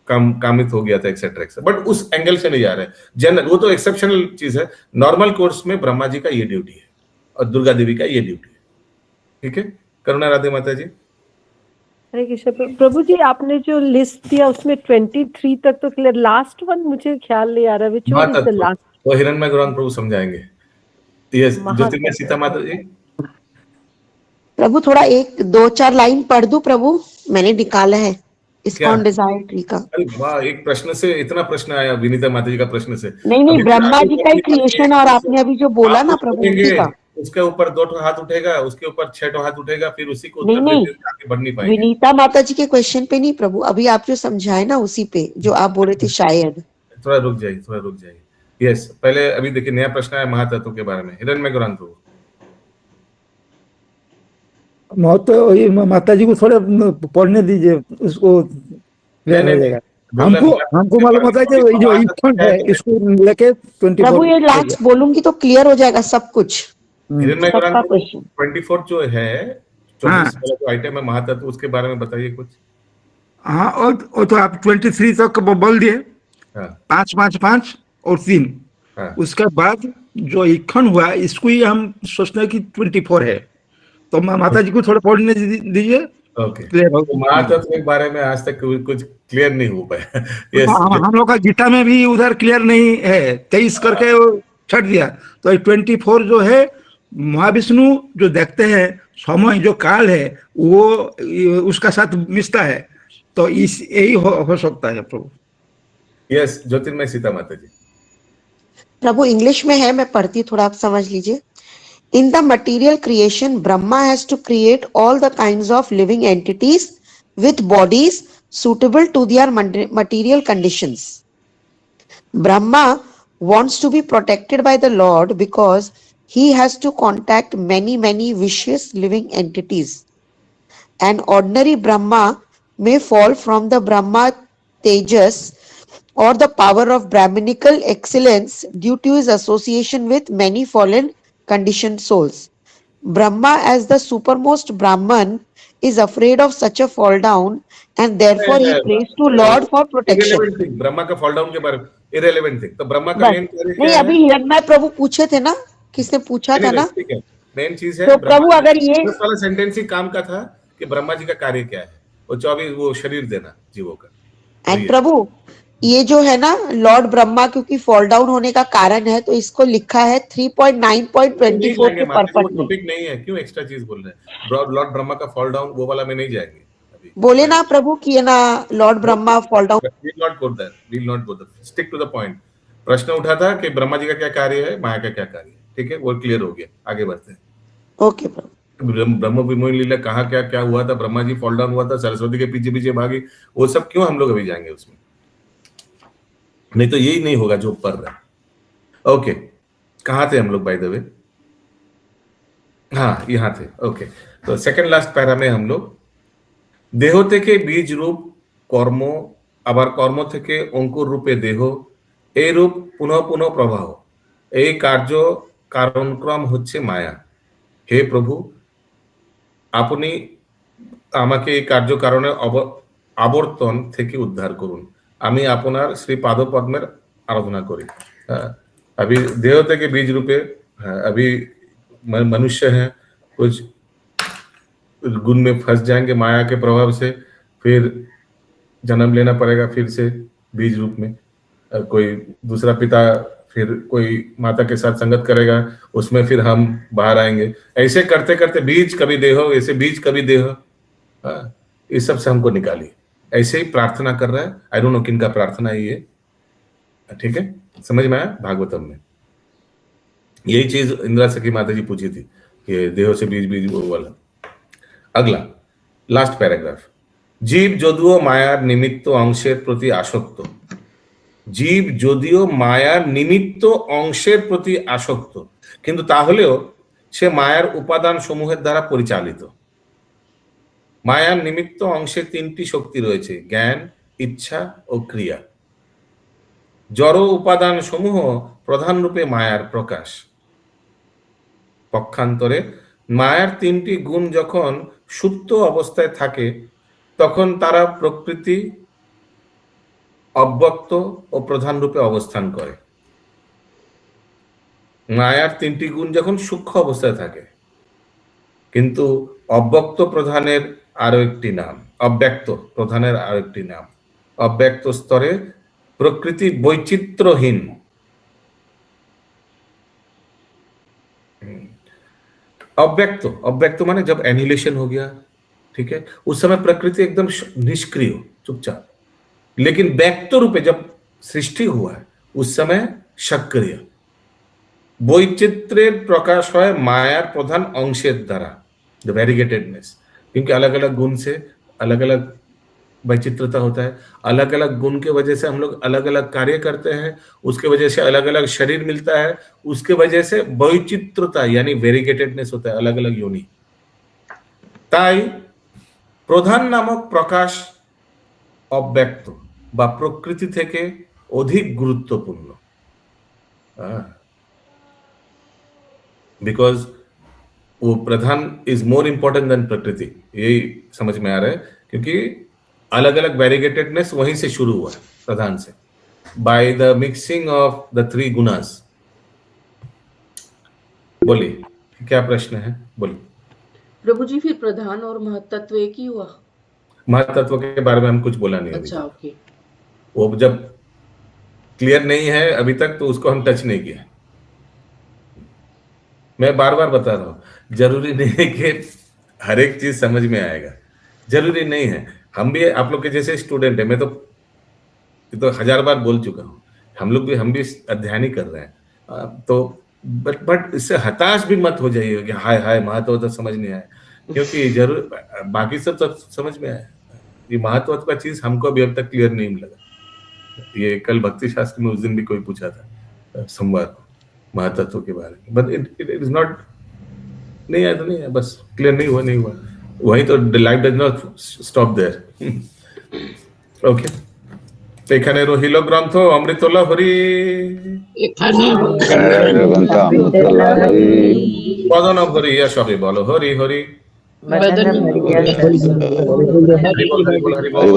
कामित हो गया था, एक्सेट्रा। बट उस एंगल से नहीं जा रहे हैं। जनरल वो तो एक्सेप्शनल चीज है। नॉर्मल कोर्स में ब्रह्मा जी का ये ड्यूटी है और दुर्गा देवी का ये ड्यूटी है। ठीक है। करुणा राधे माता जी। हरे कृष्ण। प्रभु जी, आपने जो लिस्ट दिया उसमें 23 तक तो क्लियर, लास्ट वन मुझे ख्याल नहीं आ रहा। Which one is the last? वो हिरण्मय गुरांग प्रभु समझाएंगे। यस, ज्योतिर्मय सीता माता जी। प्रभु थोड़ा 1-2-4 लाइन पढ़ दूं प्रभु, मैंने निकाला है इस्कॉन डिजायर ट्री का। वाह, एक प्रश्न से इतना प्रश्न आया विनीता माता जी का प्रश्न से। नहीं, ब्रह्मा जी का ही क्रिएशन, और आपने अभी जो बोला ना प्रभु उसी का। उसके ऊपर 2 हाथ उठेगा, उसके ऊपर 6 हाथ उठेगा, फिर उसी को नहीं, आगे बढ़ नहीं पाएंगे। विनीता माता जी के क्वेश्चन पे नहीं प्रभु, अभी आप जो समझाए ना उसी पे, जो आप बोले थे शायद। थोड़ा रुक जाइए। यस, पहले अभी देखिए नया प्रश्न आया महातत्व के बारे में। हिरण्मय गुरांग प्रभु। माता जी को थोड़ा पढ़ने दीजिए, उसको हमको मालूम होता है कि जो इक्खंड है इसको लेके 24। प्रभु ये लास्ट बोलूंगी तो क्लियर हो जाएगा सब कुछ। 24 जो है, 24 वाला जो आइटम है महातत्व, उसके बारे में बताइए कुछ। हाँ, और तो आप 23 तक बोल दिए। 5 5 5 और 3। उसके बाद जो इक्खंड हुआ इसको ही हम सोचते हैं कि 24 है। तो माता जी को थोड़ा पढ़ने दीजिए। ओके। महातत्व के बारे में आज तक कुछ क्लियर नहीं हो पाया। yes, हम लोग का गीता में भी उधर क्लियर नहीं है। 23 करके छट दिया। तो 24 जो है महाविष्णु जो देखते हैं, समय जो काल है वो उसका साथ मिलता है। तो इस यही हो सकता है प्रभु। यस, ज्योतिर्मय सीता माता जी। प्रभु इंग्लिश में है, मैं पढ़ती, थोड़ा आप समझ लीजिए। In the material creation, Brahma has to create all the kinds of living entities with bodies suitable to their material conditions. Brahma wants to be protected by the Lord because he has to contact many vicious living entities. An ordinary Brahma may fall from the Brahma Tejas or the power of Brahminical excellence due to his association with many fallen conditioned souls. Brahma, as the supermost Brahman, is afraid of such a fall down and therefore he prays to Lord for protection. Brahma का फॉल डाउन के बारे में irrelevant thing। तो ब्रह्मा का मेन नहीं, अभी हिरण्मय प्रभु पूछे थे ना, किसने पूछा था ना, मेन चीज है। तो प्रभु अगर ये वाला सेंटेंस ही काम का था कि ब्रह्मा जी का कार्य क्या है, वो 24 वो शरीर देना जीवों का। एंड प्रभु ये जो है ना लॉर्ड ब्रह्मा, क्योंकि फॉल डाउन होने का कारण है, तो इसको लिखा है 3.9.24 के पर्पस में। टॉपिक नहीं है, क्यों एक्स्ट्रा चीज बोल रहे हैं? लॉर्ड ब्रह्मा का फॉल डाउन वो वाला में नहीं जाएंगे अभी। बोले ना प्रभु कि ये ना Lord Brahma fall down. We'll not go there. Stick to the point. प्रश्न उठा था कि ब्रह्मा जी का क्या कार्य है, माया का क्या कार्य है। ठीक है, वो क्लियर हो गया, आगे बढ़ते हैं। ओके प्रभु। ब्रह्म विमोहन लीला कहाँ क्या हुआ था, ब्रह्मा जी फॉल डाउन हुआ था, सरस्वती के पीछे भागी, वो सब क्यों हम लोग अभी जाएंगे उसमें। नहीं तो यही नहीं होगा जो पढ़ रहा है। ओके, कहाँ थे हम लोग बाय द वे? हाँ, यहाँ थे। ओके, तो सेकंड लास्ट पैरा में हम लोग দেহ থেকে বীজ রূপ কর্ম, আবার কর্ম থেকে অঙ্কুর রূপে দেহ, এই রূপ পুনঃ পুনঃ প্রবাহ, এই কার্য কারণক্রম হচ্ছে মায়া। হে প্রভু, আপনি আমাকে এই কার্য কারণের আবর্তন থেকে উদ্ধার করুন। আমি আপনার শ্রী পাদপদ্মের আরাধনা করি। अभी देह থেকে बीज रूपे, अभी मनुष्य हैं, कुछ गुण में फंस जाएंगे माया के प्रभाव से, फिर जन्म लेना पड़ेगा फिर से बीज रूप में। कोई दूसरा पिता, फिर कोई माता के साथ संगत करेगा, उसमें फिर हम बाहर आएंगे। ऐसे करते करते बीज कभी देह, ऐसे बीज कभी देह, इस सब से हमको निकालिए। ऐसे ही प्रार्थना कर रहा है। आई डोंट नो किन का प्रार्थना है ये, ठीक है, समझ में आया? भागवतम में यही चीज इंदिरा सखी माता जी पूछी थी कि देह से बीज बीज वो वाला। अगला लास्ट প্যারাগ্রাফ, জীব যদিও মায়ার নিমিত্ত অংশের প্রতি আসক্ত, জীব যদিও মায়ার নিমিত্ত অংশের প্রতি আসক্ত, কিন্তু তাহলেও সে মায়ার উপাদান সমূহের দ্বারা পরিচালিত। মায়ার নিমিত্ত অংশে তিনটি শক্তি রয়েছে, জ্ঞান, ইচ্ছা ও ক্রিয়া। জড় উপাদান সমূহ প্রধান রূপে মায়ার প্রকাশ। পক্ষান্তরে মায়ার তিনটি গুণ যখন সুপ্ত অবস্থায় থাকে তখন তারা প্রকৃতি, অব্যক্ত ও প্রধান রূপে অবস্থান করে। মায়ার তিনটি গুণ যখন সূক্ষ্ম অবস্থায় থাকে, কিন্তু অব্যক্ত প্রধানের আরো একটি নাম, অব্যক্ত প্রধানের আরো একটি নাম, অব্যক্ত স্তরে प्रकृति वैचित्रहीन। अव्यक्त, अव्यक्त माने जब एनिहिलेशन हो गया, ठीक है, उस समय प्रकृति एकदम निष्क्रिय, चुपचाप। लेकिन व्यक्त रूपे जब सृष्टि हुआ है उस समय सक्रिय। বৈচিত্র্যের प्रकाश হয় মায়ার প্রধান অংশের দ্বারা, द वेरिगेटेडनेस, क्योंकि अलग अलग गुण से अलग अलग वैचित्रता होता है। अलग अलग गुण के वजह से हम लोग अलग अलग कार्य करते हैं, उसके वजह से अलग अलग शरीर मिलता है, उसके वजह से वैचित्रता यानी वेरिगेटेडनेस होता है, अलग अलग योनि। তাই প্রধান নামক প্রকাশ অব্যক্ত বা প্রকৃতি থেকে অধিক গুরুত্বপূর্ণ। बिकॉज वो प्रधान इज मोर इम्पोर्टेंट देन प्रकृति, यही समझ में आ रहा है, क्योंकि अलग अलग वेरिगेटेडनेस वहीं से शुरू हुआ है, प्रधान से, by the mixing of the three gunas. बोलिए क्या प्रश्न है, बोलिए। प्रभु जी, फिर प्रधान और महत्त्व एक ही हुआ? महत्त्व के बारे में हम कुछ बोला नहीं। अच्छा, ओके। वो जब क्लियर नहीं है अभी तक तो उसको हम टच नहीं किया। मैं बार बार बता रहा हूँ, जरूरी नहीं है कि हर एक चीज समझ में आएगा, जरूरी नहीं है। हम भी आप लोग के जैसे स्टूडेंट है, मैं तो 1000 बार बोल चुका हूँ, हम भी अध्ययन ही कर रहे हैं। तो बट इससे हताश भी मत हो जाइए कि हाय हाय महत्व तो समझ नहीं आया, क्योंकि जरूर बाकी सब समझ में आया। ये महत्व का चीज हमको अभी अब तक क्लियर नहीं लगा। ये कल भक्ति शास्त्र में उस दिन भी कोई पूछा था, सोमवार को, महत्व के बारे में, बट इट इज नॉट, नहीं आया तो नहीं है, बस क्लियर नहीं हुआ। वही तो life does not stop there. Okay, এখানে রহিল গ্রন্থ অমৃত লহরী, বদন ভরিয়া সবে বল হরি হরি। হরি বল।